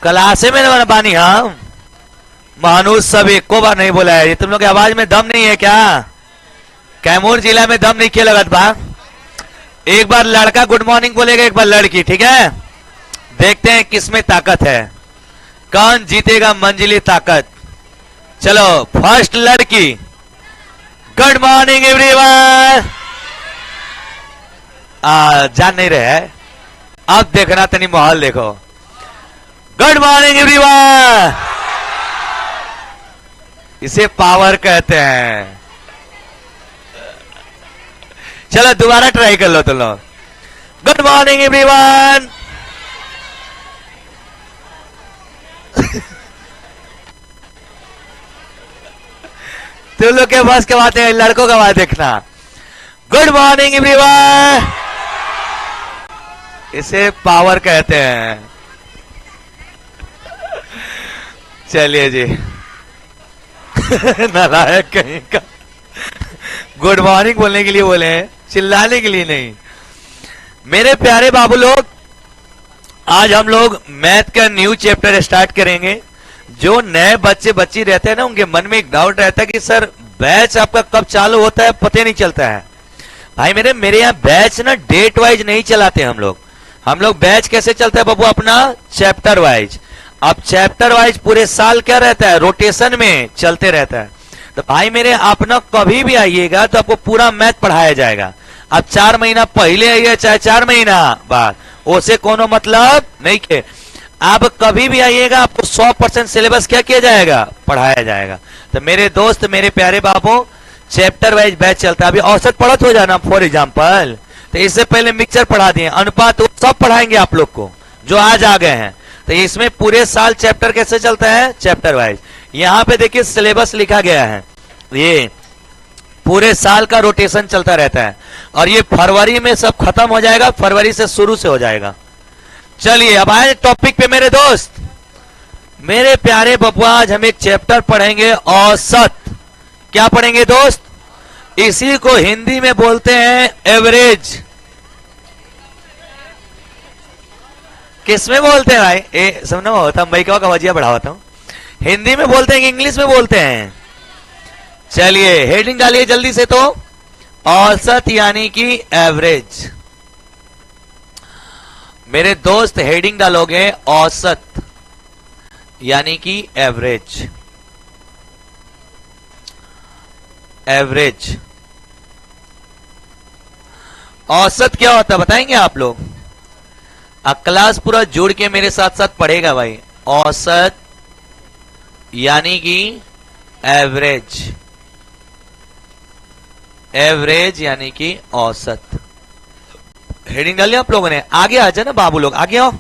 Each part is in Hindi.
क्लासे में न बानी हम मानुष सब एक को बार नहीं बोला है। ये तुम लोग की आवाज में दम नहीं है क्या? कैमूर जिला में दम नहीं किया लगत बा। एक बार लड़का गुड मॉर्निंग बोलेगा, एक बार लड़की, ठीक है? देखते हैं किसमें ताकत है, कौन जीतेगा मंजिली ताकत। चलो फर्स्ट लड़की, गुड मॉर्निंग एवरीवन। जान नहीं रहे है, अब देखना तनी माहौल देखो। गुड मॉर्निंग एवरीवन, इसे पावर कहते हैं। चलो दोबारा ट्राई कर लो तुम लोग। Good morning everyone. तुम लोग के पास क्या बात है, लड़कों का बात देखना। गुड मॉर्निंग एवरीवन, इसे पावर कहते हैं। चलिए जी। नालायक कहीं का, गुड मॉर्निंग बोलने के लिए बोले हैं, चिल्लाने के लिए नहीं। मेरे प्यारे बाबू लोग, आज हम लोग मैथ का न्यू चैप्टर स्टार्ट करेंगे। जो नए बच्चे बच्ची रहते हैं ना, उनके मन में एक डाउट रहता है कि सर बैच आपका कब चालू होता है, पता नहीं चलता है। भाई मेरे यहाँ बैच ना डेट वाइज नहीं चलाते हम लोग बैच कैसे चलता है बाबू, अपना चैप्टर वाइज। अब चैप्टर वाइज पूरे साल क्या रहता है, रोटेशन में चलते रहता है। तो भाई मेरे आप ना कभी भी आइएगा तो आपको पूरा मैथ पढ़ाया जाएगा। अब 4 महीना पहले आइए चाहे 4 महीना बाद, उसे कोनो मतलब नहीं के। आप कभी भी आइएगा आपको 100% सिलेबस क्या किया जाएगा, पढ़ाया जाएगा। तो मेरे दोस्त, मेरे प्यारे बाबू, चैप्टर वाइज बैच चलता है। अभी औसत पढ़त हो जाना फॉर एग्जाम्पल, तो इससे पहले मिक्सचर पढ़ा दिए, अनुपात सब पढ़ाएंगे आप लोग को जो आज आ गए हैं। तो इसमें पूरे साल चैप्टर कैसे चलता है, चैप्टर वाइज। यहाँ पे देखिए सिलेबस लिखा गया है, ये पूरे साल का रोटेशन चलता रहता है। और ये फरवरी में सब खत्म हो जाएगा, फरवरी से शुरू से हो जाएगा। चलिए अब आए टॉपिक पे मेरे दोस्त, मेरे प्यारे बबुआ। आज हम एक चैप्टर पढ़ेंगे औसत। क्या पढ़ेंगे दोस्त? इसी को हिंदी में बोलते हैं एवरेज। किस में बोलते हैं भाई? सुनना होता मैं क्या वजिया बढ़ाता हूं। हिंदी में बोलते हैं, इंग्लिश में बोलते हैं? चलिए हेडिंग डालिए जल्दी से। तो औसत यानी कि एवरेज। मेरे दोस्त हेडिंग डालोगे औसत यानी कि एवरेज। एवरेज औसत क्या होता है बताएंगे आप लोग? क्लास पूरा जोड़ के मेरे साथ साथ पढ़ेगा भाई। औसत यानी कि एवरेज। एवरेज यानी कि औसत। हेडिंग डालिए आप लोगों ने। आगे आ जाए ना बाबू लोग, आगे आओ।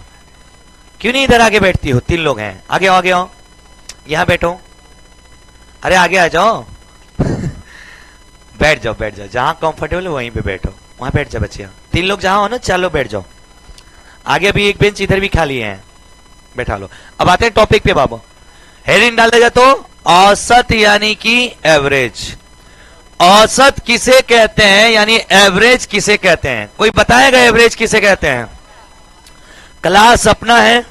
क्यों नहीं इधर आगे बैठती हो? 3 लोग हैं, आगे आओ, आगे आओ, यहां बैठो। अरे आगे आ जाओ। बैठ जाओ, बैठ जाओ, जहां कंफर्टेबल है वहीं पे बैठो, वहां बैठ जाओ बच्चिया। 3 लोग जहां हो ना, 4 लोग बैठ जाओ। आगे भी एक बेंच इधर भी खाली है, बैठा लो। अब आते हैं टॉपिक पे बाबू। हेडिंग डाल देगा तो औसत यानी कि एवरेज। औसत किसे कहते हैं यानी एवरेज किसे कहते हैं? कोई बताएगा एवरेज किसे कहते हैं? क्लास अपना है,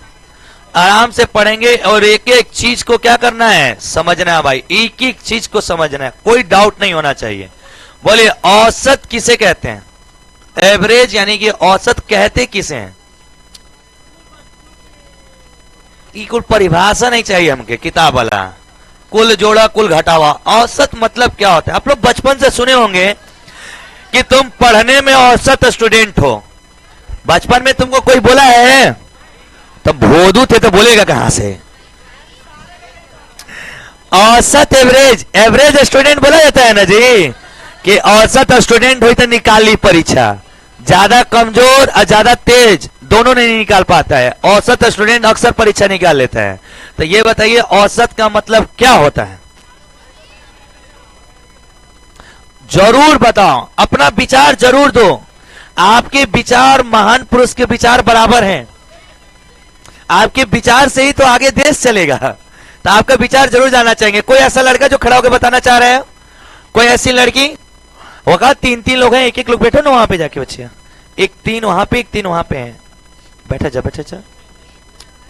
आराम से पढ़ेंगे और एक एक चीज को क्या करना है, समझना है भाई। एक एक चीज को समझना है, कोई डाउट नहीं होना चाहिए। बोलिए औसत किसे कहते हैं? एवरेज यानी कि औसत कहते किसे हैं? कुल परिभाषा नहीं चाहिए हमके किताब वाला, कुल जोड़ा कुल घटावा। औसत मतलब क्या होता है? आप लोग बचपन से सुने होंगे कि तुम पढ़ने में औसत स्टूडेंट हो। बचपन में तुमको कोई बोला है? तो भोदू थे तो बोलेगा कहां से? औसत एवरेज, एवरेज स्टूडेंट बोला जाता है ना जी, कि औसत स्टूडेंट हुई तो निकाल ली परीक्षा। ज्यादा कमजोर और ज्यादा तेज दोनों नहीं निकाल पाता है, औसत स्टूडेंट अक्सर परीक्षा निकाल लेता है। तो ये बताइए औसत का मतलब क्या होता है? जरूर बताओ, अपना विचार जरूर दो। आपके विचार महान पुरुष के विचार बराबर हैं। आपके विचार से ही तो आगे देश चलेगा। तो आपका विचार जरूर जाना चाहिए। कोई ऐसा लड़का जो खड़ा होकर बताना चाह रहा है? कोई ऐसी लड़की होगा? 3-3 लोग हैं, एक एक लोग बैठो ना वहां पे जाके बच्चिया। एक 3 वहां पे, एक 3 वहां पे हैं। बैठा जा, बैठा जा,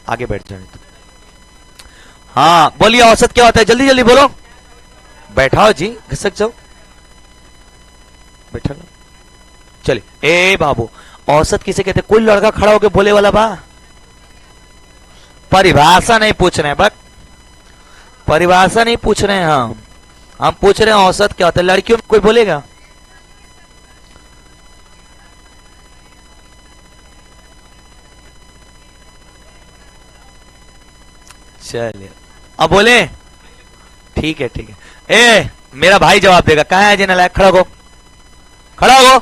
आगे बैठ जाओ। हाँ बोलिए, औसत क्या होता है? जल्दी जल्दी बोलो। बैठाओ जी, घसक जाओ, बैठा लो। चलिए ए बाबू, औसत किसे कहते हैं? कोई लड़का खड़ा होकर बोले वाला बा? परिभाषा नहीं पूछ रहे हैं, बस परिभाषा नहीं पूछ रहे हैं हम पूछ रहे हैं औसत क्या होता है। लड़कियों में कोई बोलेगा? चलिए अब बोले, ठीक है ठीक है। ए मेरा भाई जवाब देगा, कहाँ है जी नालायक? खड़ा हो, खड़ा हो।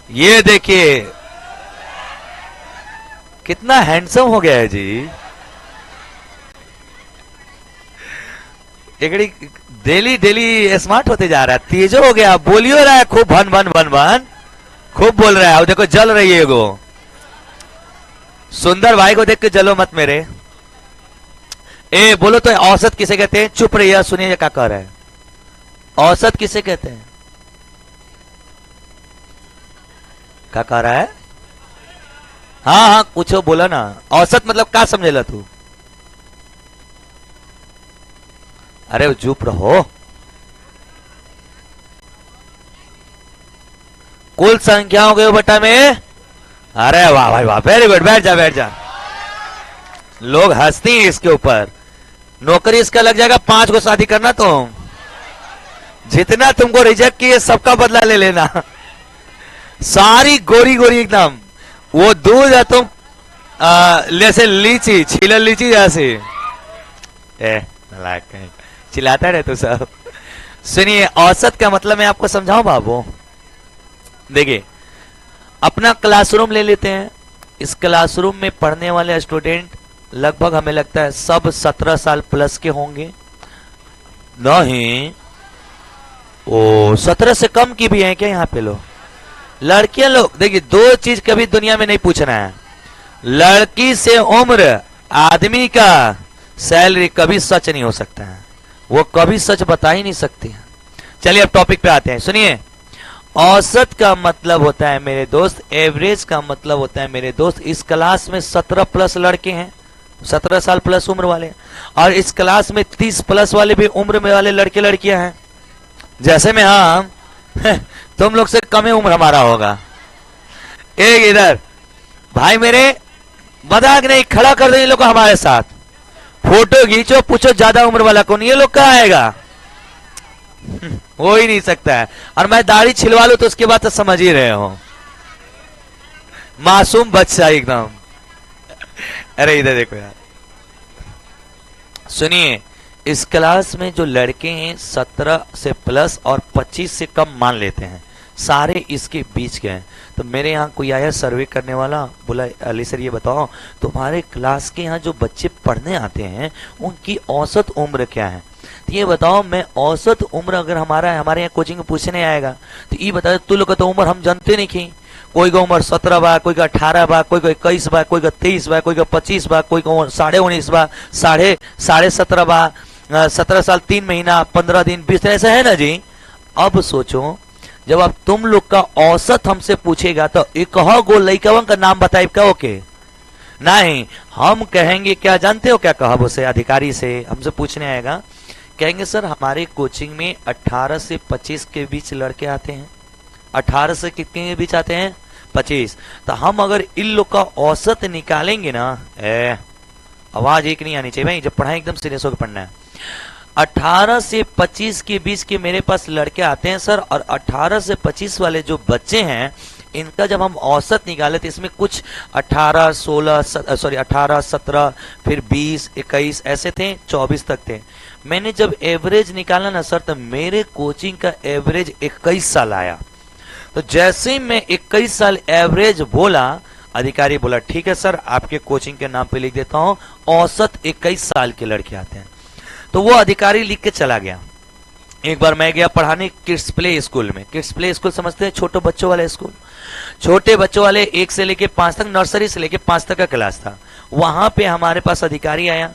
ये देखिए कितना हैंडसम हो गया है जी। एकड़ी डेली डेली स्मार्ट होते जा रहा है, तेजो हो गया, बोलियो रहा है खूब, भन भन भन भन खूब बोल रहा है। अब देखो जल रही है गो। सुंदर भाई को देख के जलो मत मेरे। ए बोलो तो औसत किसे कहते हैं? चुप रहिए, सुनिए क्या कह रहा है। औसत किसे कहते हैं? क्या कह रहा है? हाँ हाँ कुछ बोला ना। औसत मतलब क्या समझेला तू? अरे चुप रहो। कुल संख्याओं के बटा में। अरे वाह भाई वाह, वेरी गुड, बैठ जा बैठ जा। लोग हंसती हैं इसके ऊपर। नौकरी इसका लग जाएगा 5 को शादी करना। तुम जितना तुमको रिजेक्ट किए सबका बदला ले लेना। सारी गोरी गोरी एकदम, वो दूध है तुम जैसे लीची, छीलल लीची जैसे। चिल्लाता रहे तो सब। सुनिए औसत का मतलब मैं आपको समझाऊं बाबू। देखिए अपना क्लासरूम ले लेते हैं। इस क्लासरूम में पढ़ने वाले स्टूडेंट लगभग हमें लगता है सब 17 साल प्लस के होंगे। नहीं, ओ 17 से कम की भी हैं क्या यहाँ पे लोग? लड़कियां लोग देखिए, दो चीज कभी दुनिया में नहीं पूछना है। लड़की से उम्र, आदमी का सैलरी कभी सच नहीं हो सकता है। वो कभी सच बता ही नहीं सकती है। चलिए अब टॉपिक पे आते हैं। सुनिए औसत का मतलब होता है मेरे दोस्त, एवरेज का मतलब होता है मेरे दोस्त, इस क्लास में 17 प्लस लड़के हैं, 17 साल प्लस उम्र वाले, और इस क्लास में 30 प्लस वाले भी उम्र में वाले लड़के लड़कियां हैं। जैसे में हम तुम लोग से कम उम्र हमारा होगा। एक इधर भाई मेरे मजाक नहीं, खड़ा कर दो इन लोग को हमारे साथ, फोटो खींचो, पूछो ज्यादा उम्र वाला कौन? ये लोग कहाँ आएगा? हो ही नहीं सकता है। और मैं दाढ़ी छिलवा लूं तो उसके बाद तो समझ ही रहे हो, मासूम बच्चा एकदम। अरे इधर देखो यार, सुनिए इस क्लास में जो लड़के हैं 17 से प्लस और 25 से कम मान लेते हैं, सारे इसके बीच के हैं। तो मेरे यहाँ कोई आया सर्वे करने वाला, बोला अली सर ये बताओ तुम्हारे क्लास के यहाँ जो बच्चे पढ़ने आते हैं उनकी औसत उम्र क्या है? तो ये बताओ, मैं औसत उम्र अगर हमारे यहाँ कोचिंग में पूछने आएगा तो ये बता, तू लोग का तो उम्र हम जानते नहीं की। कोई का उम्र 17 बा, कोई का 18 बा, कोई का 21 बा, कोई का 23 बा, कोई का 25 बा, कोई का 19.5 बा, साढ़े 17 बा, 17 साल 3 महीना 15 दिन 20, ऐसा है ना जी। अब सोचो जब अब तुम लोग का औसत हमसे पूछेगा तो एक गो लइकवन का नाम बताए क्या? ओके नहीं, हम कहेंगे क्या जानते हो क्या? कहब उसे अधिकारी से हमसे पूछने आएगा, कहेंगे सर हमारे कोचिंग में 18 से 25 के बीच लड़के आते हैं। 18 से कितने के बीच आते हैं? 25। तो हम अगर इन लोग का औसत निकालेंगे ना, आवाज एक नहीं आनी चाहिए भाई, जब पढ़ाई एकदम सीरियस होकर पढ़ना है। 18 से 25 के बीच के मेरे पास लड़के आते हैं सर, और 18 से 25 वाले जो बच्चे हैं इनका जब हम औसत निकाले तो इसमें कुछ 18, 17 फिर 20, 21 ऐसे थे, 24 तक थे। मैंने जब एवरेज निकाला ना सर, तो मेरे कोचिंग का एवरेज 21 साल आया। तो जैसे ही मैं 21 साल एवरेज बोला, अधिकारी बोला ठीक है सर आपके कोचिंग के नाम पे लिख देता हूं, औसत 21 साल के लड़के आते हैं। तो वो अधिकारी लिख के चला गया। एक बार मैं गया पढ़ाने किड्स प्ले स्कूल में। किड्स प्ले स्कूल समझते हैं? छोटे बच्चों वाले स्कूल, छोटे बच्चों वाले 1 से लेके 5 तक, नर्सरी से लेके 5 तक का क्लास था। वहां पे हमारे पास अधिकारी आया,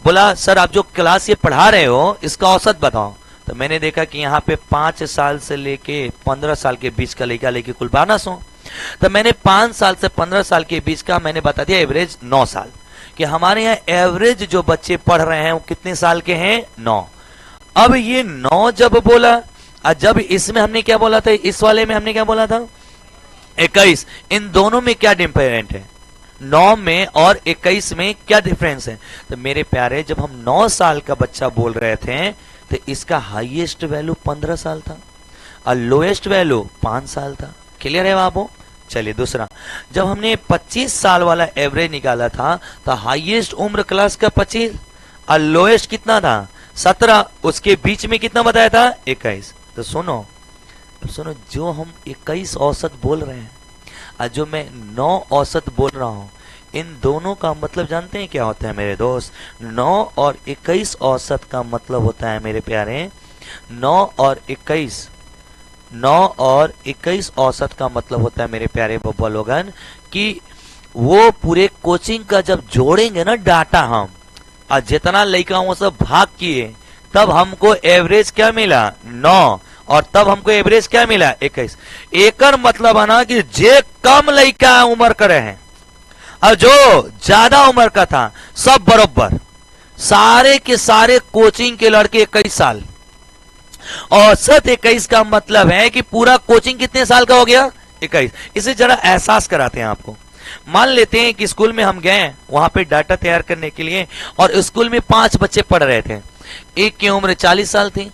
बोला सर आप जो क्लास ये पढ़ा रहे हो इसका औसत बताओ। तो मैंने देखा कि यहाँ पे 5 साल से लेके 15 साल के बीच का लड़का लेके कुल 1200। तो मैंने 5 साल से 15 साल के बीच का मैंने बता दिया एवरेज 9 साल। कि हमारे यहाँ एवरेज जो बच्चे पढ़ रहे हैं वो कितने साल के हैं? 9। अब ये 9 जब बोला, और जब इसमें हमने क्या बोला था, इस वाले में हमने क्या बोला था? 21। इन दोनों में क्या डिफरेंट है? 9 में और 21 में क्या डिफरेंस है? तो मेरे प्यारे, जब हम 9 साल का बच्चा बोल रहे थे तो इसका हाईएस्ट वैल्यू 15 साल था और लोएस्ट वैल्यू 5 साल था। क्लियर है बाबू? चलिए दूसरा, जब हमने 25 साल वाला एवरेज निकाला था तो हाईएस्ट उम्र क्लास का 25 और लोएस्ट कितना था? 17। उसके बीच में कितना बताया था? 21। तो सुनो, सुनो, जो हम 21 औसत बोल रहे हैं और जो मैं 9 औसत बोल रहा हूं, इन दोनों का मतलब जानते हैं क्या होता है मेरे दोस्त? 9 और 21 औसत का मतलब होता है मेरे प्यारे, 9 और 21 औसत का मतलब होता है मेरे प्यारे बब्बा लोगन कि वो पूरे कोचिंग का जब जोड़ेंगे ना डाटा हम, और जितना लड़का वो सब भाग किए, तब हमको एवरेज क्या मिला? 9। और तब हमको एवरेज क्या मिला? 21। एकर मतलब है ना कि जे कम लड़का उम्र करे हैं और जो ज्यादा उम्र का था, सब बराबर, सारे के सारे कोचिंग के लड़के 21 साल। औसत 21 का मतलब है कि पूरा कोचिंग कितने साल का हो गया? 21। इसे जरा एहसास कराते हैं आपको। मान लेते हैं कि स्कूल में हम गए वहां पे डाटा तैयार करने के लिए, और स्कूल में 5 बच्चे पढ़ रहे थे। एक की उम्र 40 साल थी,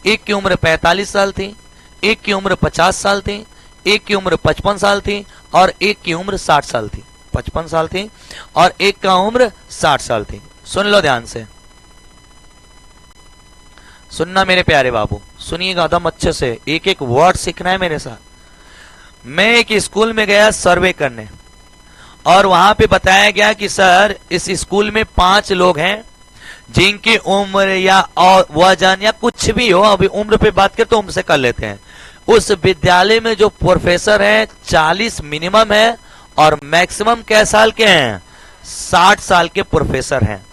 एक की उम्र 45 साल थी, एक की उम्र 50 साल थी, एक की उम्र 55 साल थी और एक की उम्र 60 साल थी। 55 साल थी और एक का उम्र 60 साल थी। सुन लो ध्यान से, सुनना मेरे प्यारे बाबू, सुनिएगा एकदम अच्छे से, एक एक वर्ड सीखना है मेरे साथ। मैं एक स्कूल में गया सर्वे करने, और वहां पे बताया गया कि सर इस स्कूल में 5 लोग हैं जिनकी उम्र या वजन या कुछ भी हो, अभी उम्र पे बात करते तो उम्र से कर लेते हैं। उस विद्यालय में जो प्रोफेसर है 40 मिनिमम है और मैक्सिमम कै साल के हैं? 60 साल के प्रोफेसर हैं।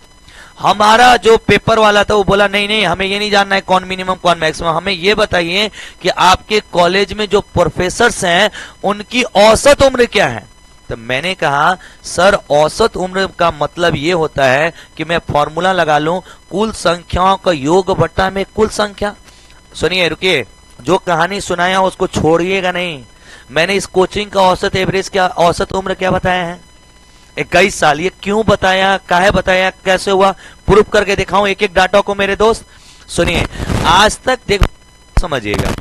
हमारा जो पेपर वाला था वो बोला नहीं नहीं, हमें ये नहीं जानना है कौन मिनिमम कौन मैक्सिमम, हमें ये बताइए कि आपके कॉलेज में जो प्रोफेसर्स हैं उनकी औसत उम्र क्या है? तो मैंने कहा सर औसत उम्र का मतलब ये होता है कि मैं फॉर्मूला लगा लूं, कुल संख्याओं का योग बट्टा में कुल संख्या। सुनिए, रुकिए, जो कहानी सुनाया उसको छोड़िएगा नहीं। मैंने इस कोचिंग का औसत एवरेज क्या, औसत उम्र क्या बताया है? 21 साल। ये क्यों बताया, काहे बताया, कैसे हुआ, प्रूफ करके दिखाऊं एक एक डाटा को मेरे दोस्त। सुनिए, आज तक देखो, समझिएगा,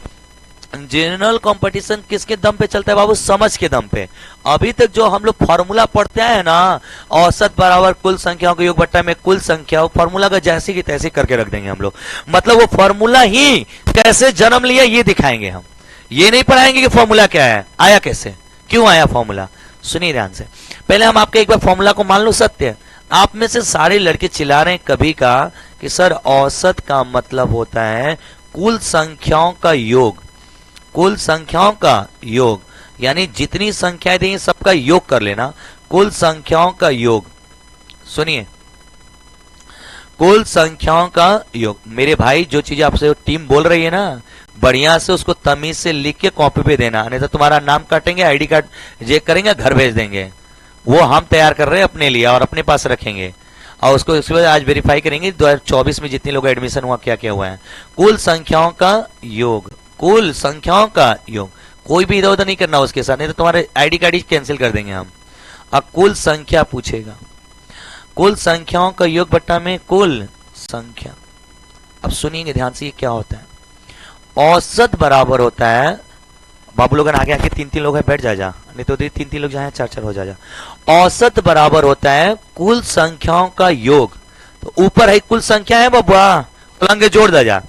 जनरल कंपटीशन किसके दम पे चलता है बाबू? समझ के दम पे। अभी तक जो हम लोग फॉर्मूला पढ़ते हैं ना, औसत बराबर कुल संख्याओं के योग बट्टा में कुल संख्या, फॉर्मूला का जैसी की तैसी करके रख देंगे हम लोग। मतलब वो फॉर्मूला ही कैसे जन्म लिया ये दिखाएंगे हम। ये नहीं पढ़ाएंगे कि फॉर्मूला क्या है, आया कैसे, क्यों आया फॉर्मूला। सुनिए ध्यान से, पहले हम आपके एक बार फॉर्मूला को मान लो सत्य। आप में से सारे लड़के चिल्ला रहे हैं कभी का कि सर औसत का मतलब होता है कुल संख्याओं का योग, कुल संख्याओं का योग, यानी जितनी संख्याएं दी सबका योग कर लेना, कुल संख्याओं का योग। सुनिए, कुल संख्याओं का योग। मेरे भाई, जो चीजें आपसे टीम बोल रही है ना, बढ़िया से उसको तमीज से लिख के कॉपी पे देना, नहीं तो तुम्हारा नाम काटेंगे, आईडी कार्ड चेक करेंगे, घर भेज देंगे। वो हम तैयार कर रहे हैं अपने लिए और अपने पास रखेंगे, और उसको इसके बाद आज वेरीफाई करेंगे 2024 में जितने लोग एडमिशन हुआ क्या क्या हुआ है। कुल संख्याओं का योग, कुल संख्याओं का योग, कोई भी इधर उधर नहीं करना उसके साथ, नहीं तो तुम्हारे आईडी कार्ड ही कैंसिल कर देंगे हम। अब कुल संख्या पूछेगा, कुल संख्याओं का योग बट्टा में कुल संख्या। अब सुनिएंगे ध्यान से, ये क्या होता है? औसत बराबर होता है, बाबू लोगन आगे आके 3-3 लोग हैं, बैठ जा, नहीं तो 3-3 लोग जाए 4-4 हो जा। औसत बराबर होता है कुल संख्याओं का योग। तो ऊपर है कुल संख्या है बबुआ, लंगे जोड़ दे जा।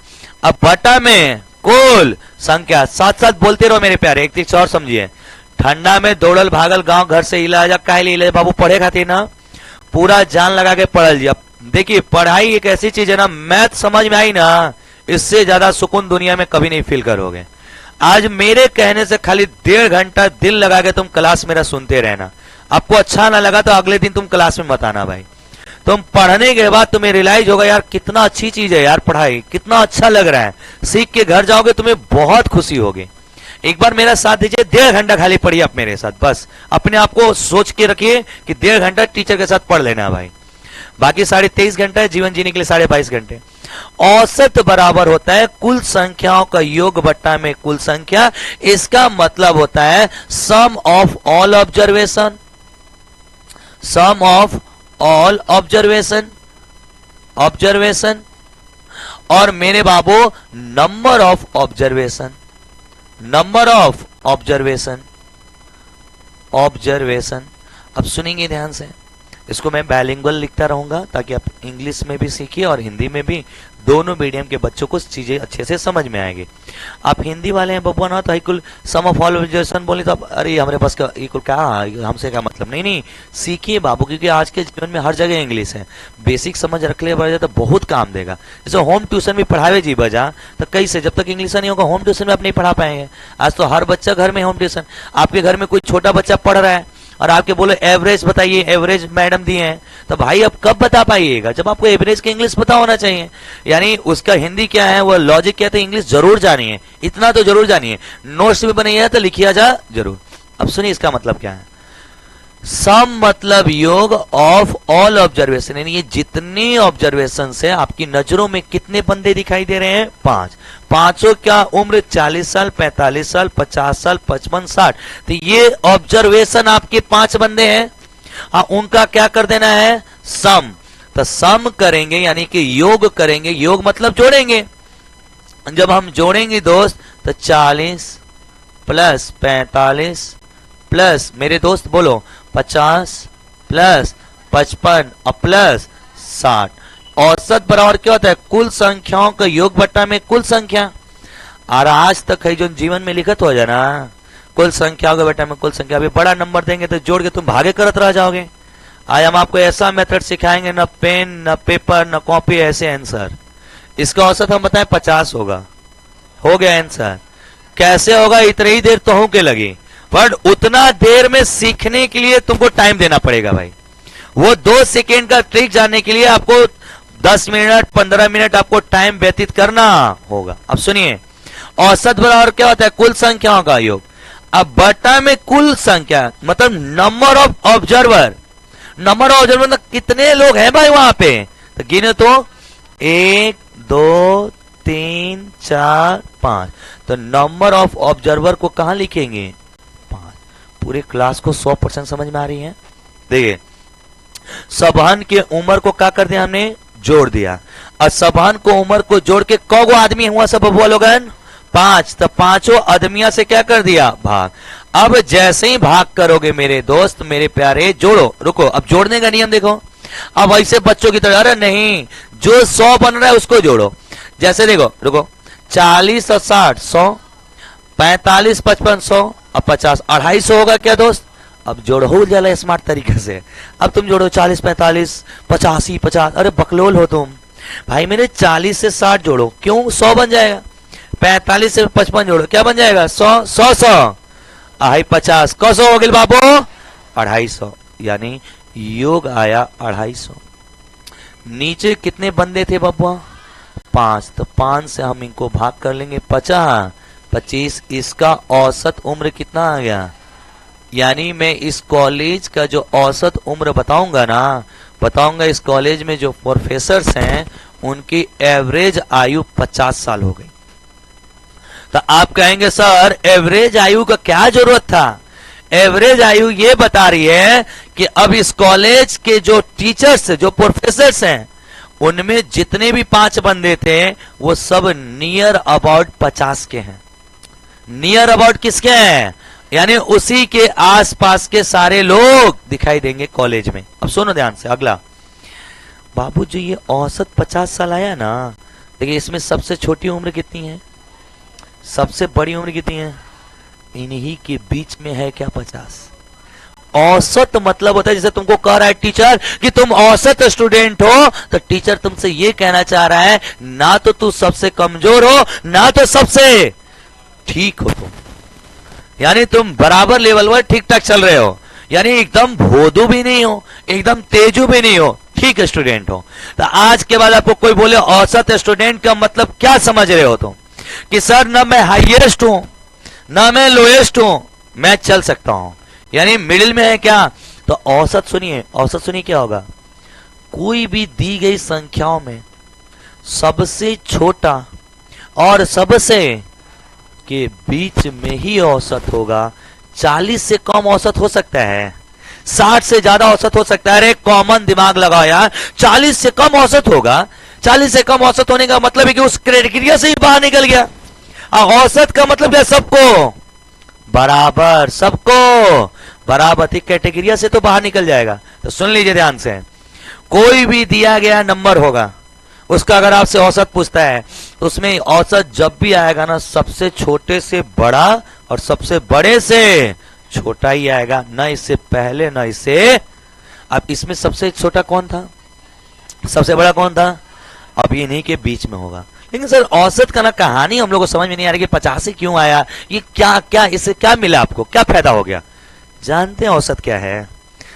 अब बटा में कुल संख्या, साथ साथ बोलते रहो मेरे प्यारे, एक चीज और समझिए। ठंडा में दौड़ल भागल गांव घर से इला जा, काहे ले बाबू पढ़े खातिर ना, पूरा जान लगा के पढ़ल जी। अब देखिए, पढ़ाई एक ऐसी चीज है ना, मैथ समझ में आई ना, इससे ज्यादा सुकून दुनिया में कभी नहीं फील करोगे। आज मेरे कहने से खाली 1.5 घंटा दिल लगा के तुम क्लास मेरा सुनते रहना। आपको अच्छा ना लगा तो अगले दिन तुम क्लास में मत आना भाई। तुम पढ़ने के बाद तुम्हें रियलाइज होगा यार कितना अच्छी चीज है यार पढ़ाई, कितना अच्छा लग रहा है। सीख के घर जाओगे तुम्हें बहुत खुशी होगी। एक बार मेरा साथ दीजिए, 1.5 घंटा खाली पढ़िए आप मेरे साथ, बस अपने आप को सोच के रखिए कि 1.5 घंटा टीचर के साथ पढ़ लेना भाई। बाकी 23.5 घंटा है, जीवन जीने के लिए 22.5 घंटे। औसत बराबर होता है कुल संख्याओं का योग बट्टा में कुल संख्या। इसका मतलब होता है sum of all observation, sum of all observation, observation, और मेरे बाबू number of observation, number of observation, observation. अब सुनेंगे ध्यान से, इसको मैं बाइलिंगुअल लिखता रहूंगा ताकि आप इंग्लिश में भी सीखिए और हिंदी में भी, दोनों मीडियम के बच्चों को चीजें अच्छे से समझ में आएंगी। आप हिंदी वाले हैं बबुआ ना, तो equal some of all observation बोले तो अरे हमारे पास का इक्वल क्या, हमसे क्या मतलब। नहीं नहीं, सीखिए बाबू, क्योंकि आज के जीवन में हर जगह इंग्लिश है। बेसिक समझ रख ले बढ़ तो बहुत काम देगा। जैसे होम ट्यूशन भी पढ़ावे जी बजा, तो कैसे, जब तक इंग्लिश नहीं होगा होम ट्यूशन में आप नहीं पढ़ा पाएंगे। आज तो हर बच्चा घर में होम ट्यूशन। आपके घर में कोई छोटा बच्चा पढ़ रहा है और आपके बोले एवरेज बताइए, एवरेज मैडम दिए हैं, तो भाई अब कब बता पाइएगा, जब आपको एवरेज के इंग्लिश पता होना चाहिए। यानी उसका हिंदी क्या है, वो लॉजिक क्या है, इंग्लिश जरूर जानिए, इतना तो जरूर जानिए। नोट्स भी बनाइए तो लिखिए जा जरूर। अब सुनिए इसका मतलब क्या है। सम मतलब योग ऑफ ऑल ऑब्जर्वेशन, यानी ये जितनी ऑब्जर्वेशन से आपकी नजरों में कितने बंदे दिखाई दे रहे हैं, 5। पांचों क्या उम्र 40 साल, 45 साल, 50 साल, 55, 60। तो ये ऑब्जर्वेशन आपके 5 बंदे हैं। उनका क्या कर देना है, सम। तो सम करेंगे यानी कि योग करेंगे, योग मतलब जोड़ेंगे। जब हम जोड़ेंगे दोस्त तो 40 प्लस 45 प्लस मेरे दोस्त बोलो 50 प्लस 55 और प्लस 60। औसत बराबर क्या होता है, कुल संख्याओं का योग बट्टा में कुल संख्या। और आज तक है जो जीवन में लिखत हो जाना, कुल संख्याओं के बट्टा में कुल संख्या। अभी बड़ा नंबर देंगे तो जोड़ के तुम भागे करत रह जाओगे। आज हम आपको ऐसा मेथड सिखाएंगे, न पेन न पेपर न कॉपी, ऐसे आंसर। इसका औसत हम बताएं 50 होगा, हो गया आंसर। कैसे होगा, इतनी ही देर तो के लगी, पर उतना देर में सीखने के लिए तुमको टाइम देना पड़ेगा भाई। वो 2 सेकेंड का ट्रिक जानने के लिए आपको 10 मिनट 15 मिनट आपको टाइम व्यतीत करना होगा। अब सुनिए, औसत बराबर क्या होता है, कुल संख्याओं का योग। अब बटा में कुल संख्या मतलब number of observer. Number of observer मतलब कितने लोग हैं भाई वहां पे, तो गिने तो 1 2 3 4 5। तो नंबर ऑफ ऑब्जर्वर को कहां लिखेंगे, 5। पूरे क्लास को 100% समझ में आ रही है। देखिए, सबहन के उम्र को क्या कर दिया हमने, जोड़ दिया। और सबहन को उम्र को जोड़ के कौगो आदमी हुआ सब बबुआ लोगन, 5। तो पांचों आदमिया से क्या कर दिया, भाग। अब जैसे ही भाग करोगे मेरे दोस्त मेरे प्यारे, जोड़ो। रुको, अब जोड़ने का नियम देखो। अब ऐसे बच्चों की तरह, अरे नहीं, जो 100 बन रहा है उसको जोड़ो। जैसे देखो, रुको, 40 और 60 100, 45 55 100 और 50 250 होगा क्या दोस्त। अब जोड़ो जाला स्मार्ट तरीके से। अब तुम जोड़ो 40 45 85 50। अरे बकलोल हो तुम भाई, मेरे 40 से 60 जोड़ो, क्यों, 100 बन जाएगा। 45 से 55 जोड़ो, क्या बन जाएगा, 100 100 100 आई 50 कसो हो गए बाबू 250। यानी योग आया 250। नीचे कितने बंदे थे बबुआ, 5। तो 5 से हम इनको भाग कर लेंगे 50 25। इसका औसत उम्र कितना आ गया। यानी मैं इस कॉलेज का जो औसत उम्र बताऊंगा ना, बताऊंगा इस कॉलेज में जो प्रोफेसर्स हैं उनकी एवरेज आयु 50 साल हो गई। तो आप कहेंगे सर एवरेज आयु का क्या जरूरत था। एवरेज आयु ये बता रही है कि अब इस कॉलेज के जो टीचर्स जो प्रोफेसर्स हैं उनमें जितने भी 5 बंदे थे वो सब नियर अबाउट 50 के हैं। नियर अबाउट किसके हैं, यानी उसी के आसपास के सारे लोग दिखाई देंगे कॉलेज में। अब सुनो ध्यान से अगला। बाबू जी ये औसत 50 साल आया ना, देखिए इसमें सबसे छोटी उम्र कितनी है, सबसे बड़ी उम्र कितनी है, इन्हीं के बीच में है क्या 50। औसत मतलब होता है, जैसे तुमको कह रहा है टीचर कि तुम औसत स्टूडेंट हो, तो टीचर तुमसे ये कहना चाह रहा है ना तो तू सबसे कमजोर हो ना तो सबसे ठीक हो तुम, यानी तुम बराबर लेवल पर ठीक ठाक चल रहे हो। यानी एकदम भोदू भी नहीं हो एकदम तेजू भी नहीं हो, ठीक स्टूडेंट हो। तो आज के बाद आपको कोई बोले औसत स्टूडेंट का मतलब क्या समझ रहे हो तुम, कि सर ना मैं हाईएस्ट हूं ना मैं लोएस्ट हूं, मैं चल सकता हूं, यानी मिडिल में है क्या? तो औसत सुनिए, औसत सुनिए क्या होगा? कोई भी दी गई संख्याओं में सबसे छोटा और सबसे के बीच में ही औसत होगा। 40 से कम औसत हो सकता है, 60 से ज्यादा औसत हो सकता है। अरे कॉमन दिमाग लगाओ यार, 40 से कम औसत होगा। 40 से कम औसत होने का मतलब है कि उस क्राइटेरिया से ही बाहर निकल गया। औसत का मतलब क्या? सबको बराबर, सबको बराबर थी कैटेगरिया से तो बाहर निकल जाएगा। तो सुन लीजिए ध्यान से, कोई भी दिया गया नंबर होगा, उसका अगर आपसे औसत पूछता है तो उसमें औसत जब भी आएगा ना, सबसे छोटे से बड़ा और सबसे बड़े से छोटा ही आएगा, ना इससे पहले ना इससे। अब इसमें सबसे छोटा कौन था, सबसे बड़ा कौन था? अब इन्हीं के बीच में होगा। लेकिन सर औसत का ना कहानी हम लोग को समझ में नहीं आ रही कि 50 ही क्यों आया, ये क्या क्या, इससे क्या मिला आपको, क्या फायदा हो गया? जानते हैं औसत क्या है?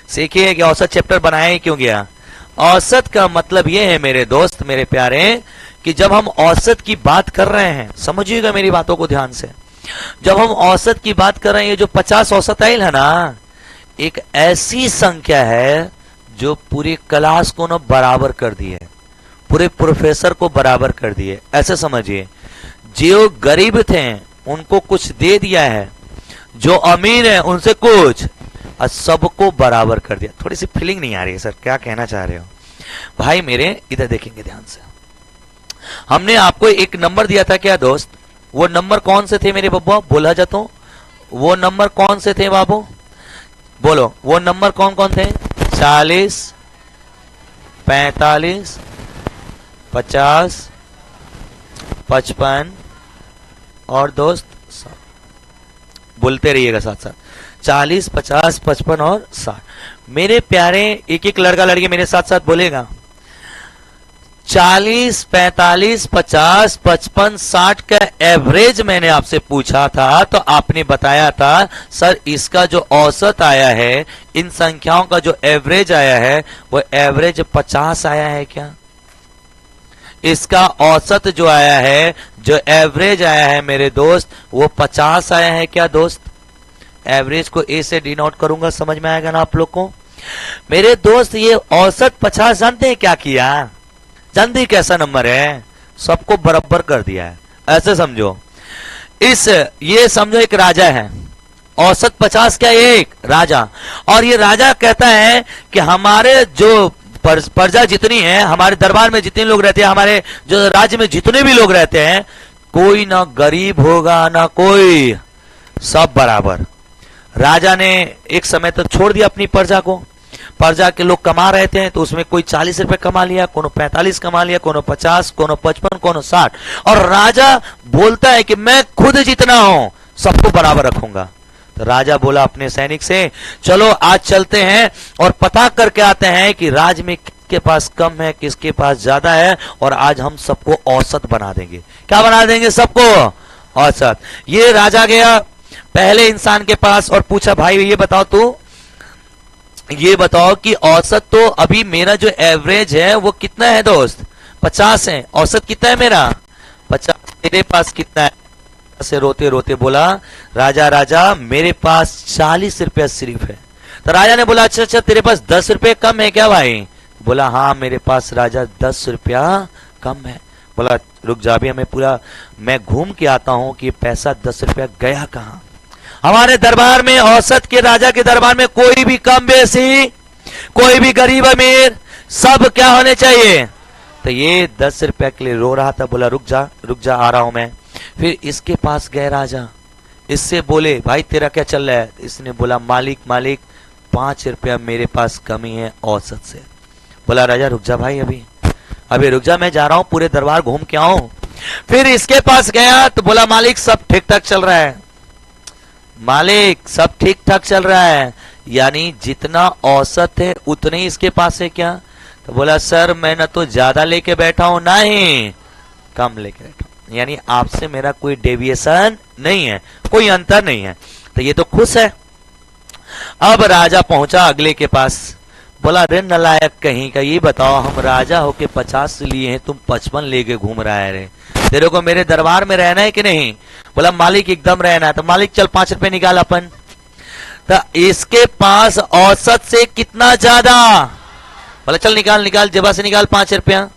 सीखिए कि औसत चैप्टर बनाया ही क्यों गया। औसत का मतलब यह है मेरे दोस्त, मेरे प्यारे, कि जब हम औसत की बात कर रहे हैं, समझिएगा मेरी बातों को ध्यान से, जब हम औसत की बात कर रहे हैं, ये जो 50 औसत आयल है ना, एक ऐसी संख्या है जो पूरी क्लास को ना बराबर कर दी है, पूरे प्रोफेसर को बराबर कर दिए। ऐसे समझिए, जो गरीब थे उनको कुछ दे दिया है, जो अमीर है उनसे कुछ, और सबको बराबर कर दिया। थोड़ी सी फीलिंग नहीं आ रही है सर, क्या कहना चाह रहे हो भाई मेरे? इधर देखेंगे ध्यान से। हमने आपको एक नंबर दिया था क्या दोस्त? वो नंबर कौन से थे मेरे बब्बा? बोला जाता हूं, वो नंबर कौन से थे बाबू? बोलो, वो नंबर कौन कौन थे? 40, 45, 50, 55 और दोस्त बोलते रहिएगा साथ साथ, 40, 50, 55 और 60। मेरे प्यारे, एक एक लड़का लड़की मेरे साथ साथ बोलेगा। 40, 45, 50, 55, 60 का एवरेज मैंने आपसे पूछा था, तो आपने बताया था सर इसका जो औसत आया है, इन संख्याओं का जो एवरेज आया है, वो एवरेज 50 आया है क्या? इसका औसत जो आया है, जो एवरेज आया है मेरे दोस्त, वो 50 आया है क्या दोस्त? एवरेज को ए से डिनोट करूंगा, समझ में आएगा ना आप लोग को? मेरे दोस्त ये औसत 50 जानते हैं क्या किया? जानते हैं कैसा नंबर है? सबको बराबर कर दिया है। ऐसे समझो, ये समझो एक राजा है, औसत 50 क्या? एक राजा, और ये राजा कहता है कि हमारे जो प्रजा जितनी है, हमारे दरबार में जितने लोग रहते हैं, हमारे जो राज्य में जितने भी लोग रहते हैं, कोई ना गरीब होगा ना कोई, सब बराबर। राजा ने एक समय तक छोड़ दिया अपनी प्रजा को, प्रजा के लोग कमा रहे थे, तो उसमें कोई 40 रुपए कमा लिया, कोनो 45 कमा लिया, कोनो 50, कोनो 55, कोनो 60, और राजा बोलता है कि मैं खुद जितना हूं सबको बराबर रखूंगा। तो राजा बोला अपने सैनिक से, चलो आज चलते हैं और पता करके आते हैं कि राज्य में किसके पास कम है, किसके पास ज्यादा है, और आज हम सबको औसत बना देंगे। क्या बना देंगे? सबको औसत। ये राजा गया पहले इंसान के पास और पूछा, भाई ये बताओ, तू ये बताओ कि औसत तो अभी मेरा जो एवरेज है वो कितना है दोस्त? 50 है। औसत कितना है मेरा? 50। तेरे पास कितना है? से रोते रोते बोला, राजा राजा मेरे पास 40 रुपया सिर्फ है। तो राजा ने बोला, अच्छा अच्छा, तेरे पास 10 रुपये कम है क्या भाई? बोला हाँ मेरे पास राजा 10 रुपया कम है। बोला रुक जा, अभी हमें पूरा मैं घूम के आता हूं कि पैसा 10 रुपया गया कहां। हमारे दरबार में, औसत के राजा के दरबार में कोई भी कम बेसी, कोई भी गरीब अमीर, सब क्या होने चाहिए? तो ये 10 रुपया के लिए रो रहा था। बोला रुक जा आ रहा हूं मैं। फिर इसके पास गए राजा, इससे बोले भाई तेरा क्या चल रहा है? इसने बोला मालिक 5 रुपया मेरे पास कमी है औसत से। बोला राजा रुक जा भाई, अभी रुक जा, मैं जा रहा हूं पूरे दरबार घूम के आऊं। फिर इसके पास गया तो बोला मालिक सब ठीक ठाक चल रहा है, मालिक सब ठीक ठाक चल रहा है, यानी जितना औसत है उतने ही इसके पास है क्या? तो बोला सर मैं ना तो ज्यादा लेके बैठा हूं ना ही कम लेके बैठा हूं, यानी आपसे मेरा कोई डेविएशन नहीं है, कोई अंतर नहीं है। तो ये तो खुश है। अब राजा पहुंचा अगले के पास। बोला रे नलायक कहीं का, ये बताओ हम राजा होके 50 लिए हैं, तुम 55 लेके घूम रहा है रे। तेरे को मेरे दरबार में रहना है कि नहीं? बोला मालिक एकदम रहना है। तो मालिक चल 5 रुपए निकाल अपन। तो इसके पास औसत से कितना ज्यादा? बोला चल निकाल निकाल, जेबा से निकाल 5 रुपया।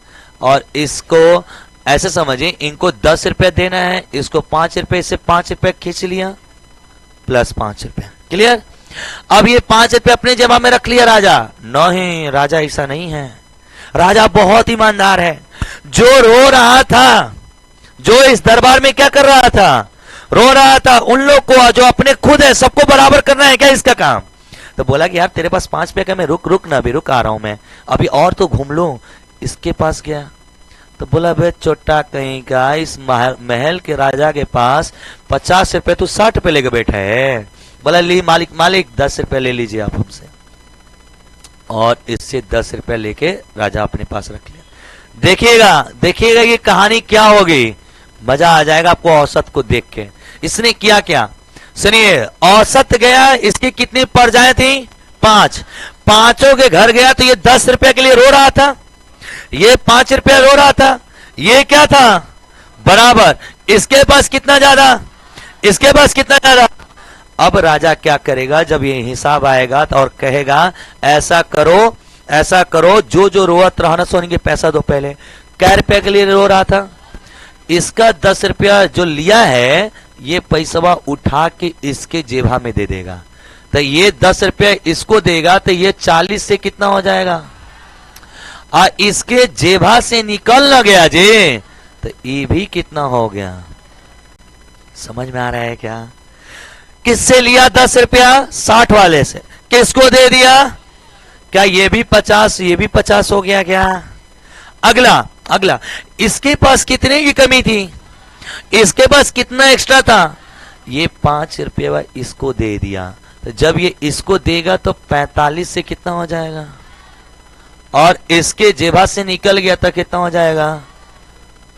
और इसको ऐसे समझिए, इनको 10 रुपया देना है, इसको 5 रुपए से 5 रुपया खींच लिया प्लस 5 रुपया। क्लियर? अब ये 5 रुपया अपने जेबा में रख लिया राजा। नहीं, राजा ऐसा नहीं है। राजा बहुत ईमानदार है। जो रो रहा था, जो इस दरबार में क्या कर रहा था, रो रहा था, उन लोग को जो अपने खुद है सबको बराबर करना है क्या इसका काम? तो बोला कि यार तेरे पास 5 रुपया का, मैं रुक रुक ना, अभी रुक आ रहा हूं मैं, अभी और तो घूम लूं। इसके पास गया तो बोला बे चोटा कहीं का, इस महल के राजा के पास 50 रुपए तू 60 रुपए लेके बैठा है। बोला ली मालिक, मालिक 10 रुपए ले लीजिए आप हमसे। और इससे 10 रुपए लेके राजा अपने पास रख लिया। देखिएगा देखिएगा ये कहानी क्या होगी, मजा आ जाएगा आपको औसत को देख के। इसने किया क्या सुनिए। औसत गया, इसकी कितनी प्रजाएं थी? 5। पांचों के घर गया तो ये 10 रुपए के लिए रो रहा था, ये 5 रुपया रो रहा था। ये क्या था? बराबर। इसके पास कितना ज्यादा, इसके पास कितना ज्यादा। अब राजा क्या करेगा, जब ये हिसाब आएगा तो और कहेगा ऐसा करो ऐसा करो, जो जो रोवत रहना सोने के पैसा दो। पहले कै रुपए के लिए रो रहा था, इसका 10 रुपया जो लिया है ये पैसा उठा के इसके जेबा में दे देगा। तो ये 10 रुपया इसको देगा तो ये 40 से कितना हो जाएगा? इसके जेबा से निकल न गया जे तो ये भी कितना हो गया? समझ में आ रहा है क्या? किससे लिया 10 रुपया? 60 वाले से। किसको दे दिया? क्या ये भी 50, ये भी 50 हो गया क्या? अगला अगला, इसके पास कितने की कमी थी? इसके पास कितना एक्स्ट्रा था? ये 5 रुपया इसको दे दिया। तो जब ये इसको देगा तो 45 से कितना हो जाएगा? और इसके जेबा से निकल गया तो कितना हो जाएगा?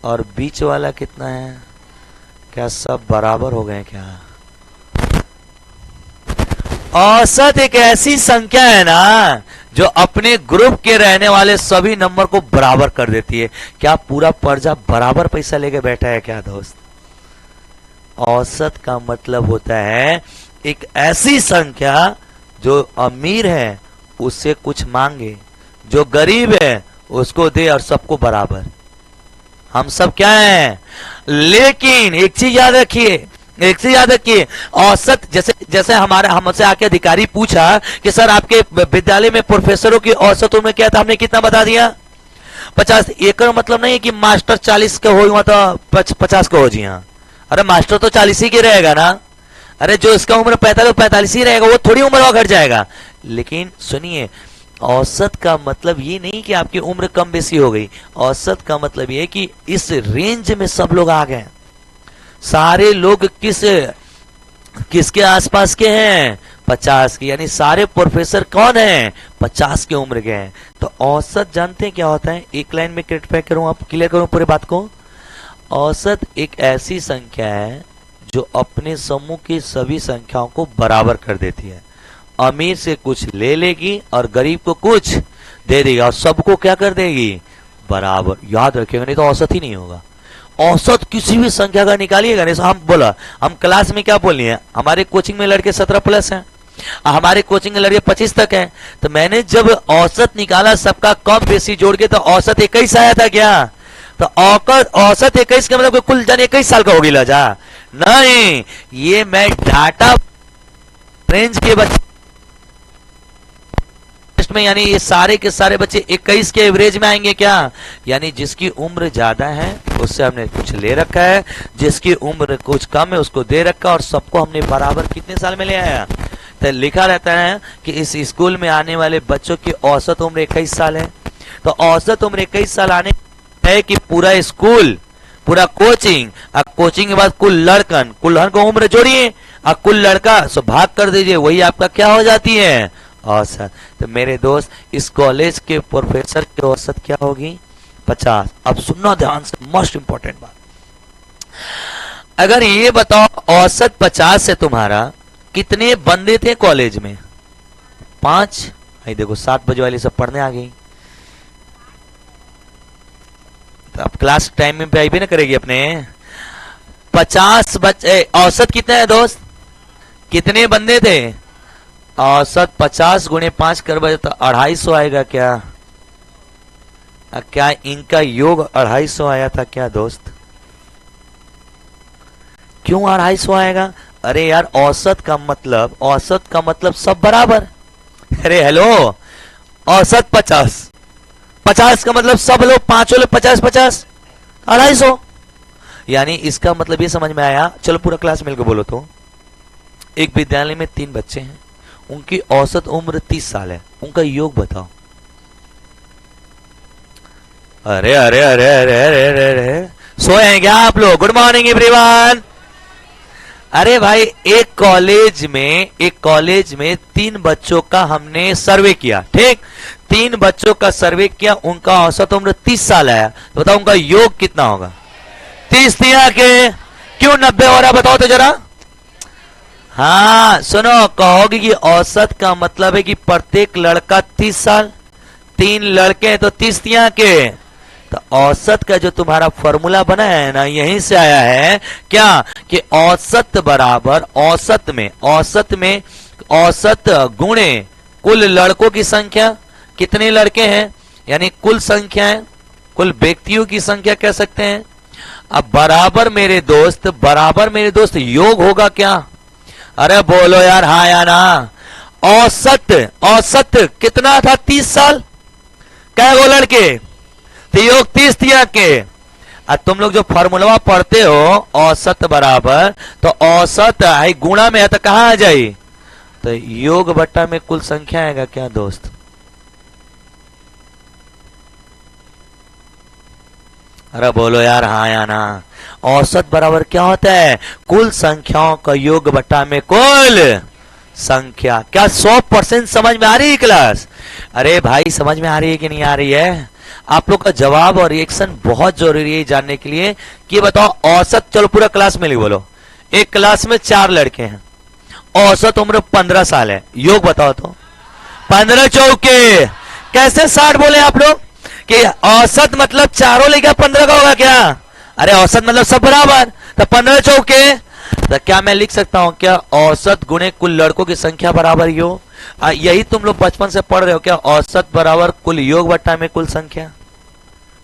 और बीच वाला कितना है? क्या सब बराबर हो गए क्या? औसत एक ऐसी संख्या है ना जो अपने ग्रुप के रहने वाले सभी नंबर को बराबर कर देती है। क्या पूरा पर्जा बराबर पैसा लेके बैठा है क्या दोस्त? औसत का मतलब होता है एक ऐसी संख्या जो अमीर है उससे कुछ मांगे, जो गरीब है उसको दे, और सबको बराबर। हम सब क्या हैं? लेकिन एक चीज याद रखिए, एक चीज याद रखिए, औसत जैसे जैसे हमसे आके अधिकारी पूछा कि सर आपके विद्यालय में प्रोफेसरों की औसत उम्र क्या था, हमने कितना बता दिया? 50। एक मतलब नहीं है कि मास्टर 40 के हो तो 50 के हो जी। हाँ, अरे मास्टर तो 40 ही के रहेगा ना। अरे जो इसका उम्र 45 ही रहेगा, वो थोड़ी उम्र और घट जाएगा। लेकिन सुनिए, औसत का मतलब ये नहीं कि आपकी उम्र कम बेसी हो गई। औसत का मतलब ये कि इस रेंज में सब लोग आ गए। सारे लोग किसके आसपास के हैं? 50 के। यानी सारे प्रोफेसर कौन हैं? 50 की उम्र के हैं। तो औसत जानते हैं क्या होता है? एक लाइन में क्लियर करूं, आप क्लियर करूं पूरी बात को। औसत एक ऐसी संख्या है जो अपने समूह की सभी संख्याओं को बराबर कर देती है। अमीर से कुछ ले लेगी और गरीब को कुछ दे देगी, और सबको क्या कर देगी? बराबर। याद रखिएगा, नहीं तो औसत ही नहीं होगा। औसत किसी भी संख्या का निकालिएगा नहीं। हम बोला, हम क्लास में क्या बोलनी है, हमारे कोचिंग में लड़के 17+ हैं, हमारे कोचिंग में लड़के 25 तक हैं। तो मैंने जब औसत निकाला सबका कम बेसी जोड़ के, तो औसत 21 आया था क्या? तो औसत 21 का मतलब कुल जन 21 साल का होगी लाजा? नहीं, ये मैं डाटा रेंज के बच्चे में, यानी ये सारे के सारे बच्चे 21 के एवरेज में आएंगे क्या? यानी जिसकी उम्र ज्यादा है उससे हमने कुछ ले रखा है, जिसकी उम्र कुछ कम है उसको दे रखा, और सबको हमने बराबर कितने साल में ले आया? तो लिखा रहता है कि इस स्कूल में आने वाले बच्चों की औसत उम्र 21 साल है। तो औसत उम्र 21 साल आने है कि पूरा स्कूल, पूरा कोचिंग, और कोचिंग के बाद कुल लड़कन को उम्र जोड़िए और कुल लड़का सो भाग कर दीजिए, वही आपका क्या हो जाती है? औसत। तो मेरे दोस्त, इस कॉलेज के प्रोफेसर की औसत क्या होगी? 50। अब सुनना ध्यान से, मोस्ट इंपॉर्टेंट बात। अगर ये बताओ औसत 50 से तुम्हारा कितने बंदे थे कॉलेज में? 5। देखो 7 बजे वाली सब पढ़ने आ गई। तो अब क्लास टाइम में भी ना करेगी अपने। 50 बच्चे, औसत कितने है दोस्त, कितने बंदे थे? औसत 50 गुणे 5 कर बजे तो 250 आएगा क्या? क्या इनका योग 250 आया था क्या दोस्त? क्यों 250 आएगा? अरे यार औसत का मतलब सब बराबर। अरे हेलो, औसत 50, 50 का मतलब सब लोग पांचों लोग 50-50, 250। यानी इसका मतलब ये समझ में आया। चलो पूरा क्लास मिलकर बोलो तो। एक विद्यालय में 3 बच्चे हैं, उनकी औसत उम्र 30 साल है, उनका योग बताओ। अरे अरे अरे अरे अरे अरे अरे, सोए हैं क्या आप लोग? Good morning everyone. अरे भाई एक कॉलेज में 3 बच्चों का हमने सर्वे किया, ठीक? 3 बच्चों का सर्वे किया, उनका औसत उम्र 30 साल आया, तो बताओ उनका योग कितना होगा? 30 दिया के क्यों 90 हो रहा, बताओ तो जरा। हाँ सुनो, कहोगे कि औसत का मतलब है कि प्रत्येक लड़का 30 साल, 3 लड़के हैं तो 30 दिया के। तो औसत का जो तुम्हारा फॉर्मूला बना है ना, यहीं से आया है क्या कि औसत बराबर औसत में औसत गुणे कुल लड़कों की संख्या। कितने लड़के हैं यानी कुल संख्या है, कुल व्यक्तियों की संख्या कह सकते हैं। अब बराबर मेरे दोस्त योग होगा क्या? अरे बोलो यार हाँ या ना। औसत कितना था? 30 साल। क्या वो लड़के तो योग 30 दिया के। अब तुम लोग जो फॉर्मूला पढ़ते हो औसत बराबर, तो औसत है गुणा में है तो कहां आ जाए? तो योग बट्टा में कुल संख्या आएगा क्या दोस्त? अरे बोलो यार हाँ या ना। औसत बराबर क्या होता है? कुल संख्याओं का योग बट्टा में कुल संख्या। क्या 100% समझ में आ रही है क्लास? अरे भाई समझ में आ रही है कि नहीं आ रही है? आप लोग का जवाब और रिएक्शन बहुत जरूरी है जानने के लिए कि बताओ औसत। चलो पूरा क्लास में बोलो। एक क्लास में 4 लड़के हैं, औसत उम्र 15 साल है, योग बताओ तो। 15 चौके कैसे 60 बोले आप लोग कि औसत मतलब चारों लेगा 15 का होगा क्या? अरे औसत मतलब सब बराबर, तो 15 चौके। तो क्या मैं लिख सकता हूं क्या औसत गुणे कुल लड़कों की संख्या बराबर योग? यही तुम लोग बचपन से पढ़ रहे हो क्या? औसत बराबर कुल योग बट्टा में कुल संख्या।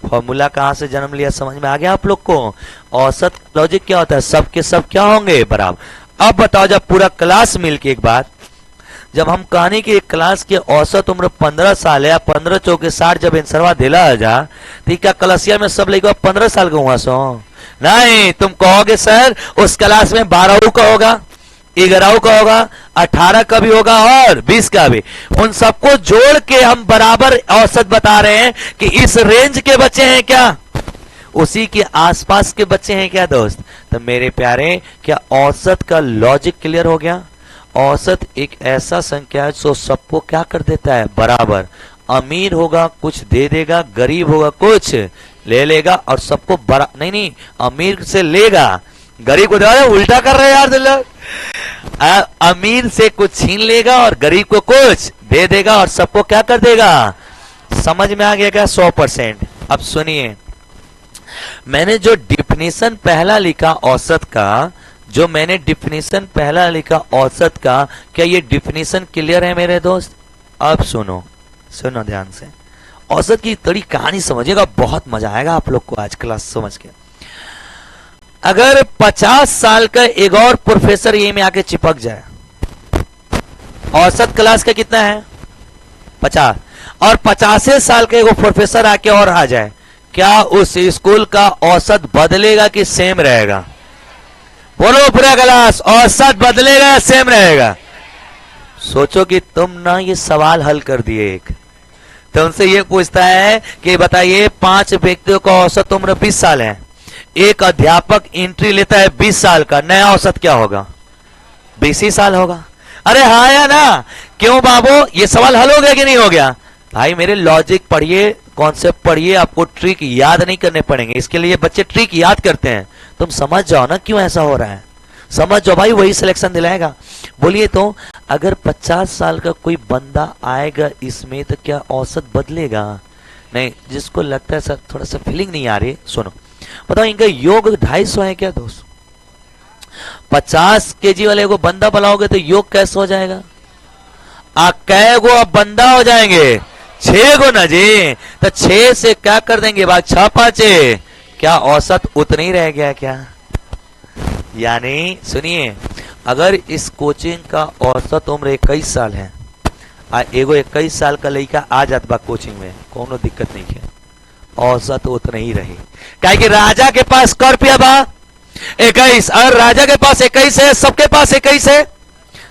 फॉर्मूला कहां से जन्म लिया समझ में आ गया आप लोग को? औसत लॉजिक क्या होता है? सब के सब क्या होंगे? बराबर। अब बताओ जब पूरा क्लास मिलके एक बात, जब हम कहानी की एक क्लास की औसत उम्र 15 साल है, 15 चौके 60 जब इंसरवा दिला आ जा, तो क्या क्लासिया में सब लेगा 15 साल का हुआ सो? नहीं, तुम कहोगे सर उस क्लास में 12 का होगा, 11 का होगा, 18 का भी होगा और 20 का भी। उन सबको जोड़ के हम बराबर औसत बता रहे हैं कि इस रेंज के बच्चे हैं क्या, उसी के आसपास के बच्चे हैं क्या दोस्त? तो मेरे प्यारे क्या औसत का लॉजिक क्लियर हो गया? औसत एक ऐसा संख्या है जो सबको क्या कर देता है? बराबर। अमीर होगा कुछ दे देगा, गरीब होगा कुछ ले लेगा, और सबको बरा नहीं अमीर से लेगा, गरीब को देगा। उल्टा कर रहे यार लोग। अमीर से कुछ छीन लेगा और गरीब को कुछ दे देगा और सबको क्या कर देगा? समझ में आ गया क्या? 100%। अब सुनिए, मैंने जो डिफिनीशन पहला लिखा औसत का, क्या ये डिफिनीशन क्लियर है मेरे दोस्त? अब सुनो ध्यान से, औसत की थोड़ी कहानी समझिएगा, बहुत मजा आएगा आप लोग को आज क्लास समझ के। अगर 50 साल का एक और प्रोफेसर ये में आके चिपक जाए, औसत क्लास का कितना है? 50, और 50 साल का एक प्रोफेसर आके और आ जाए, क्या उस स्कूल का औसत बदलेगा कि सेम रहेगा? बोलो पूरा क्लास, औसत बदलेगा या सेम रहेगा? सोचो कि तुम ना ये सवाल हल कर दिए। एक तो उनसे ये पूछता है कि बताइए 5 व्यक्तियों का औसत उम्र 20 साल है, एक अध्यापक एंट्री लेता है 20 साल का, नया औसत क्या होगा? 20 ही साल होगा। अरे हाँ या ना? क्यों बाबू, ये सवाल हल हो गया कि नहीं हो गया? भाई मेरे लॉजिक पढ़िए, कॉन्सेप्ट पढ़िए, आपको ट्रिक याद नहीं करने पड़ेंगे। इसके लिए बच्चे ट्रिक याद करते हैं। तुम समझ जाओ ना क्यों ऐसा हो रहा है, समझ जाओ भाई, वही सिलेक्शन दिलाएगा। बोलिए तो अगर 50 साल का कोई बंदा आएगा इसमें, तो क्या औसत बदलेगा? नहीं, जिसको लगता है सर थोड़ा सा फीलिंग नहीं आ रही, सुनो बताओ, इनका योग 250 है क्या दोस्त? 50 केजी वाले को बंदा बुलाओगे तो योग कैसे हो जाएगा? कै गो अब बंदा हो जाएंगे? 6 गो ना जी, तो 6 से क्या कर देंगे बात? 6 5 क्या औसत उतना ही रह गया क्या? यानी सुनिए, अगर इस कोचिंग का औसत उम्र 21 साल है, एगो 21 साल का लड़का आ जात बा कोचिंग में, कोनो दिक्कत नहीं है, औसत उतना ही रहे। काहे कि राजा के पास कर रुपया बा 21, और राजा के पास 21 है, सबके पास 21 है,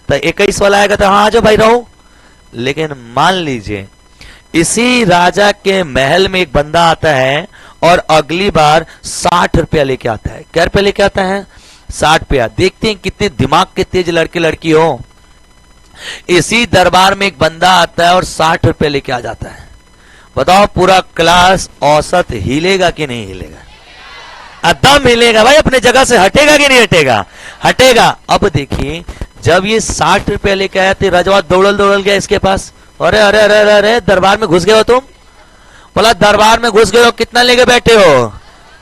तो 21 वाला आएगा तो हाँ जो भाई रहो। लेकिन मान लीजिए इसी राजा के महल में एक बंदा आता है और अगली बार 60 रुपया लेके आता है। क्या रुपया लेके आता है? 60 रुपया। देखते हैं कितने दिमाग के तेज लड़के लड़की हो। इसी दरबार में एक बंदा आता है और 60 रुपया लेके आ जाता है। बताओ पूरा क्लास औसत हिलेगा कि नहीं हिलेगा? एकदम हिलेगा भाई, अपने जगह से हटेगा कि नहीं हटेगा? हटेगा। अब देखिए जब ये 60 रुपया लेके आया तो रजवा दौड़ल गया इसके पास। अरे अरे अरे अरे अरे दरबार में घुस गए हो तुम? बोला दरबार में घुस गए हो, कितना लेके बैठे हो?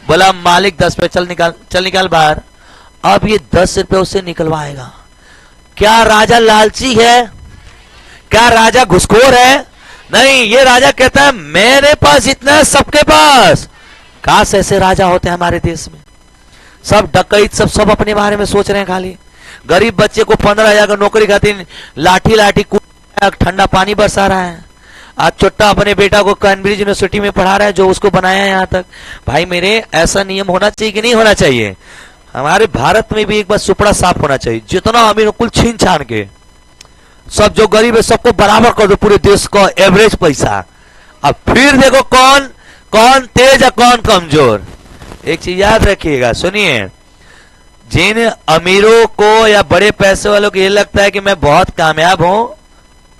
बोला मालिक 10 रुपये, चल निकाल बाहर। अब ये 10 रुपये उससे निकलवाएगा। क्या राजा लालची है? क्या राजा घुसखोर है? नहीं, ये राजा कहता है मेरे पास इतना है, सबके पास। काश ऐसे राजा होते हैं हमारे देश में। सब डकैत सब अपने बारे में सोच रहे हैं खाली। गरीब बच्चे को 15,000 का नौकरी खातिर लाठी ठंडा पानी बरसा रहा है। आज छोटा अपने बेटा को कैम्ब्रिज यूनिवर्सिटी में पढ़ा रहा है, जो उसको बनाया है यहाँ तक। भाई मेरे, ऐसा नियम होना चाहिए कि नहीं होना चाहिए? हमारे भारत में भी एक बार सुपड़ा साफ होना चाहिए, जितना अमीर कुल छीन छान के सब जो गरीब है सबको बराबर कर दो, पूरे देश का एवरेज पैसा। अब फिर देखो कौन तेज है कौन कमजोर। एक चीज याद रखिएगा, सुनिए, जिन अमीरों को या बड़े पैसे वालों को ये लगता है कि मैं बहुत कामयाब हूं,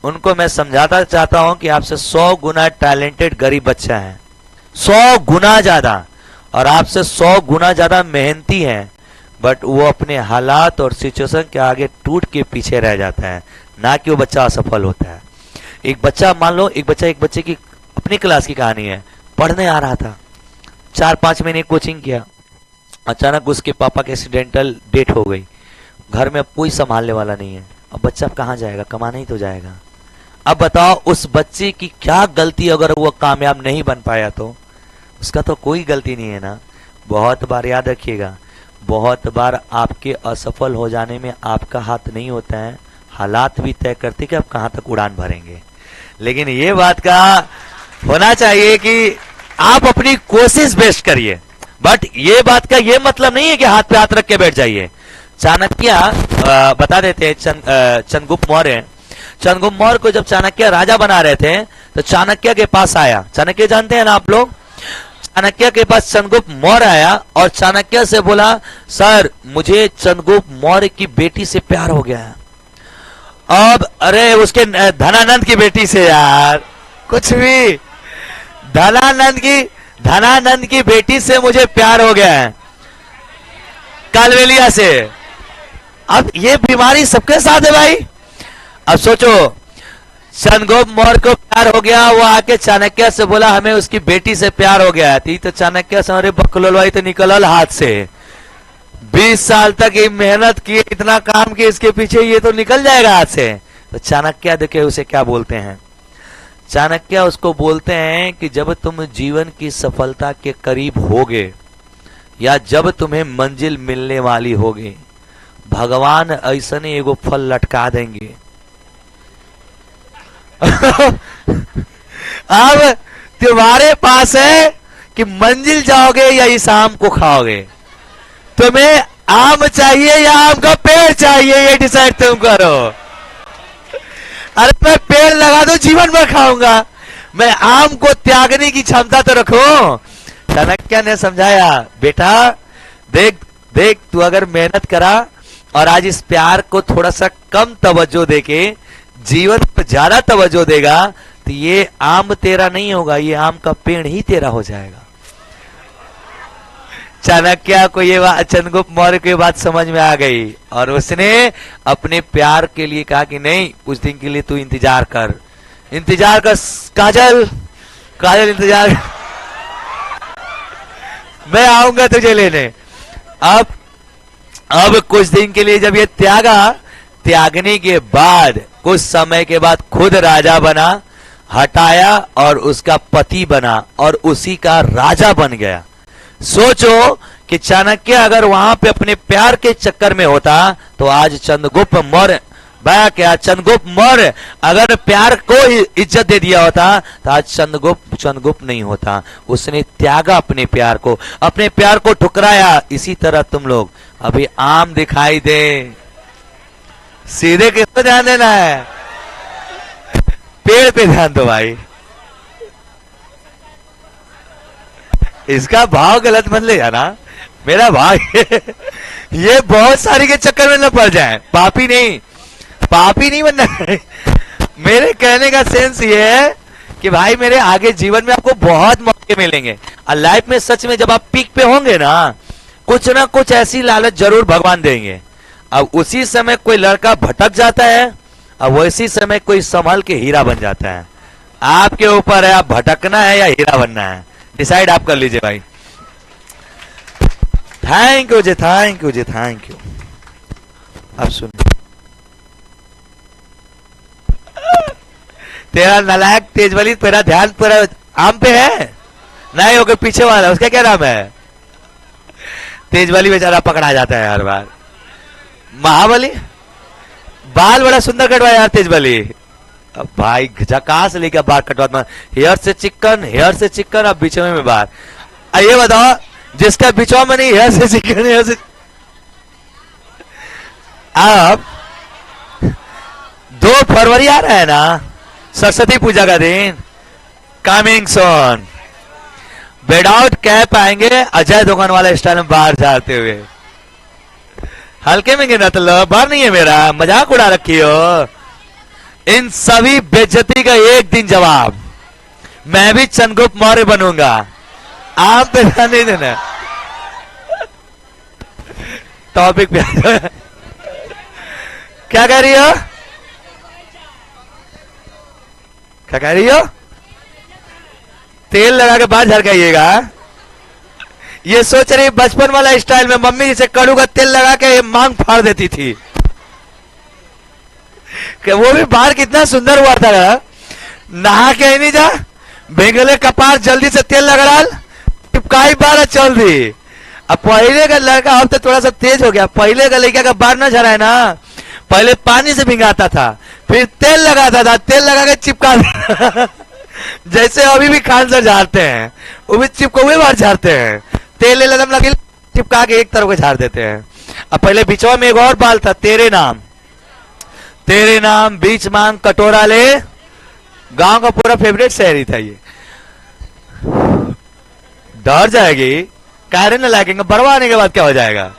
उनको मैं समझाता चाहता हूं कि आपसे 100 गुना टैलेंटेड गरीब बच्चा है, 100 गुना ज्यादा, और आपसे 100 गुना ज्यादा मेहनती है, बट वो अपने हालात और सिचुएशन के आगे टूट के पीछे रह जाता है, ना कि वो बच्चा असफल होता है। एक बच्चा, मान लो एक बच्चे की अपनी क्लास की कहानी है, पढ़ने आ रहा था, 4-5 महीने कोचिंग किया, अचानक उसके पापा की एक्सीडेंटल डेथ हो गई, घर में अब कोई संभालने वाला नहीं है। अब बच्चा कहाँ जाएगा? कमाने ही तो जाएगा। अब बताओ उस बच्चे की क्या गलती? अगर वो कामयाब नहीं बन पाया तो उसका तो कोई गलती नहीं है ना। बहुत बार याद रखिएगा, बहुत बार आपके असफल हो जाने में आपका हाथ नहीं होता है, हालात भी तय करते कि आप कहां तक उड़ान भरेंगे। लेकिन ये बात का होना चाहिए कि आप अपनी कोशिश बेस्ट करिए, बट ये बात का ये मतलब नहीं है कि हाथ पे हाथ रख के बैठ जाइए। चाणक्य बता देते हैं, चंद्रगुप्त मौर्य को जब चाणक्य राजा बना रहे थे तो चाणक्य के पास आया, चाणक्य जानते हैं ना आप लोग, चाणक्य के पास चंद्रगुप्त मौर्य आया और चाणक्य से बोला, सर मुझे चंद्रगुप्त मौर्य की बेटी से प्यार हो गया है। अब अरे उसके धनानंद की बेटी से, यार कुछ भी, धनानंद की बेटी से मुझे प्यार हो गया है, कालवेलिया से। अब ये बीमारी सबके साथ है भाई। अब सोचो, चंद्रगुप्त मौर्य को प्यार हो गया, वो आके चाणक्य से बोला हमें उसकी बेटी से प्यार हो गया है, तो चाणक्य से अरे बकलोलवाई तो निकलल हाथ से, 20 साल तक ये मेहनत की, इतना काम किया इसके पीछे, ये तो निकल जाएगा हाथ से। तो चाणक्य देखे उसे क्या बोलते हैं, चाणक्य उसको बोलते हैं कि जब तुम जीवन की सफलता के करीब होगे या जब तुम्हें मंजिल मिलने वाली होगी, भगवान ऐसा एगो फल लटका देंगे। अब तुम्हारे पास है कि मंजिल जाओगे या इस आम को खाओगे, तुम्हें आम चाहिए या आम का पेड़ चाहिए, ये डिसाइड तुम करो। अरे मैं पेड़ लगा दो जीवन भर खाऊंगा, मैं आम को त्यागने की क्षमता तो रखो। चाणक्य ने समझाया, बेटा देख तू अगर मेहनत करा और आज इस प्यार को थोड़ा सा कम तवज्जो देके जीवन पर ज्यादा तवज्जो देगा तो ये आम तेरा नहीं होगा, ये आम का पेड़ ही तेरा हो जाएगा। चाणक्य को ये बात, चंद्रगुप्त मौर्य को ये बात समझ में आ गई और उसने अपने प्यार के लिए कहा कि नहीं, कुछ दिन के लिए तू इंतजार कर काजल, काजल इंतजार, मैं आऊंगा तुझे लेने। अब कुछ दिन के लिए जब ये त्यागने के बाद कुछ समय के बाद खुद राजा बना, हटाया और उसका पति बना और उसी का राजा बन गया। सोचो कि चाणक्य अगर वहां पे अपने प्यार के चक्कर में होता तो आज चंद्रगुप्त मौर्य, क्या चंद्रगुप्त मौर्य अगर प्यार को इज्जत दे दिया होता तो आज चंद्रगुप्त नहीं होता। उसने त्यागा अपने प्यार को ठुकराया। इसी तरह तुम लोग अभी आम दिखाई दे, सीधे किस पे ध्यान देना है? पेड़ पे ध्यान दो भाई। इसका भाव गलत मत ले जाना मेरा भाई। ये बहुत सारी के चक्कर में न पड़ जाए। पापी नहीं बनना है। मेरे कहने का सेंस ये है कि भाई मेरे आगे जीवन में आपको बहुत मौके मिलेंगे और लाइफ में सच में जब आप पीक पे होंगे ना कुछ ऐसी लालच जरूर भगवान देंगे। अब उसी समय कोई लड़का भटक जाता है, अब वैसी समय कोई संभल के हीरा बन जाता है। आपके ऊपर है, आप भटकना है या हीरा बनना है, डिसाइड आप कर लीजिए भाई। थैंक यू जी, थैंक यू जी, थैंक यू। अब सुन, तेरा नालायक तेजवाली, तेरा ध्यान पूरा आम पे है नहीं, होकर पीछे वाला उसका क्या नाम है? तेजवाली बेचारा पकड़ा जाता है हर बार। महाबली बाल बड़ा सुंदर कटवाया यार तेजवाली। अब भाई झकास लेके बाल कटवा, हेयर से चिकन, अब बिचवे में बाल। ये बताओ जिसका बिचवा में नहीं, हेयर से चिकन, हेयर से। अब 2 फरवरी आ रहा है ना, सरस्वती पूजा का दिन, कमिंग सोन। विदाउट कैप आएंगे अजय दुकान वाला स्टाइल में बाहर जाते हुए। हल्के में गिना तो बाहर नहीं है मेरा, मजाक उड़ा रखी हो। इन सभी बेइज्जती का एक दिन जवाब, मैं भी चंद्रगुप्त मौर्य बनूंगा। आप पे ध्यान नहीं देना, टॉपिक पे। क्या कह रही हो? क्या कह रही हो? तेल लगा के बाल झड़काइएगा। ये सोच रही बचपन वाला स्टाइल में मम्मी जिसे कड़ू का तेल लगा के मांग फाड़ देती थी, कि वो भी बाल कितना सुंदर हुआ था। नहा के ही नहीं जा, भेंगले कपार जल्दी से तेल लगा डाल, चिपकाई बाल चल दी। अब पहले का लड़का अब तो थोड़ा सा तेज हो गया। पहले का लड़का का बाल ना झड़ा है ना, पहले पानी से भिंगाता था, फिर तेल लगाता था, तेल लगा के चिपका जैसे अभी भी खान सर झाड़ते हैं, वो भी चिपके बार झाड़ते हैं। तेल लदम लगे चिपका के एक तरफ को झाड़ देते हैं। अब पहले बिचवा में एक और बाल था, तेरे नाम बीच मांग कटोरा ले, गांव का पूरा फेवरेट शहरी था ये। डर जाएगी, कायरे न लगेंगे, बड़वाने के बाद क्या हो जाएगा।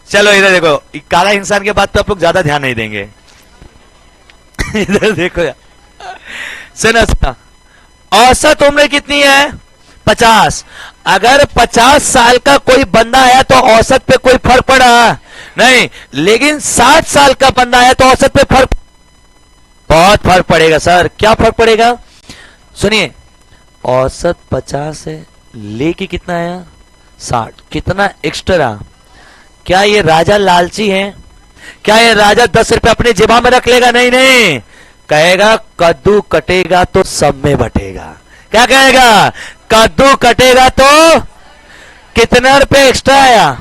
चलो इधर देखो, काला इंसान के बाद तो आप लोग ज्यादा ध्यान नहीं देंगे। इधर देखो यार, सुना औसत उम्र कितनी है? 50। अगर 50 साल का कोई बंदा आया तो औसत पे कोई फर्क पड़ा नहीं, लेकिन 60 साल का बंदा आया तो औसत पे बहुत फर्क पड़ेगा। सर क्या फर्क पड़ेगा? सुनिए, औसत 50 है, लेके कितना आया? 60। कितना एक्स्ट्रा? क्या ये राजा लालची है? क्या ये राजा 10 रुपए अपने जेबा में रख लेगा? नहीं, कहेगा कद्दू कटेगा तो सब में बटेगा। क्या कहेगा? कद्दू कटेगा तो कितना रुपए एक्स्ट्रा आया?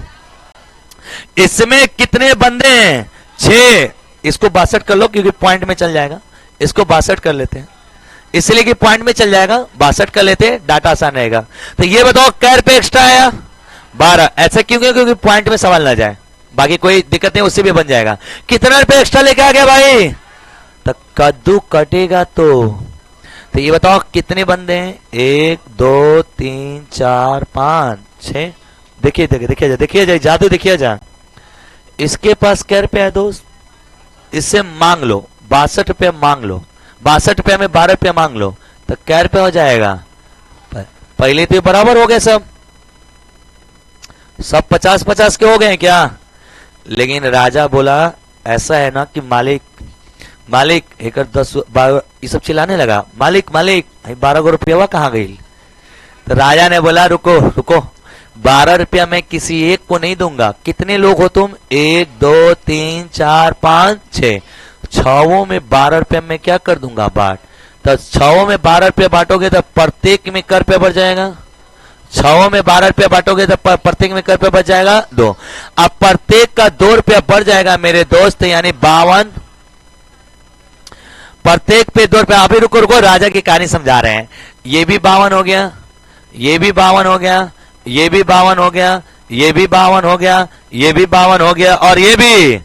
इसमें कितने बंदे हैं? 6। इसको 62 कर लो क्योंकि पॉइंट में चल जाएगा। इसको 62 कर लेते हैं, इसलिए कि पॉइंट में चल जाएगा। 62 कर लेते हैं, डाटा आसान रहेगा। तो ये बताओ क्या रुपए एक्स्ट्रा आया? 12। ऐसा क्यों? क्योंकि पॉइंट में सवाल ना जाए, बाकी कोई दिक्कत नहीं, उससे भी बन जाएगा। कितना रुपए एक्स्ट्रा लेके आ गया भाई? तो कद्दू कटेगा तो ये बताओ कितने बंदे हैं? 1 2 3 4 5 6। देखिए जा जादू, देखिए जा। इसके पास क्या रुपया है दोस्त? इससे मांग लो 62 रुपया, मांग लो 62 रुपया में 12 रुपया मांग लो, तो क्या रुपया हो जाएगा? पहले तो बराबर हो गए, सब 50-50 के हो गए क्या? लेकिन राजा बोला ऐसा है ना कि मालिक एक 10 12 ये सब चिल्लाने लगा, मालिक मालिक 12 रुपया कहाँ गई? तो राजा ने बोला रुको रुको, 12 रुपया मैं किसी एक को नहीं दूंगा। कितने लोग हो तुम? 1 2 3 4 5 6, 6 में 12 रुपया मैं क्या कर दूंगा? बांट। तो 6 में 12 रुपया बांटोगे तो प्रत्येक में कर रुपया बढ़ जाएगा। 6 में 12 रुपया बांटोगे तो प्रत्येक में कर रुपया बढ़ जाएगा 2। अब प्रत्येक का 2 रुपया बढ़ जाएगा मेरे दोस्त, यानी 52। प्रत्येक पे 2 रुपया। अभी रुको रुको, राजा की कहानी समझा रहे हैं। ये भी 52 हो गया, ये भी 52 हो गया, ये भी 52 हो गया, ये भी 52 हो गया, ये भी 52 हो गया, और ये भी।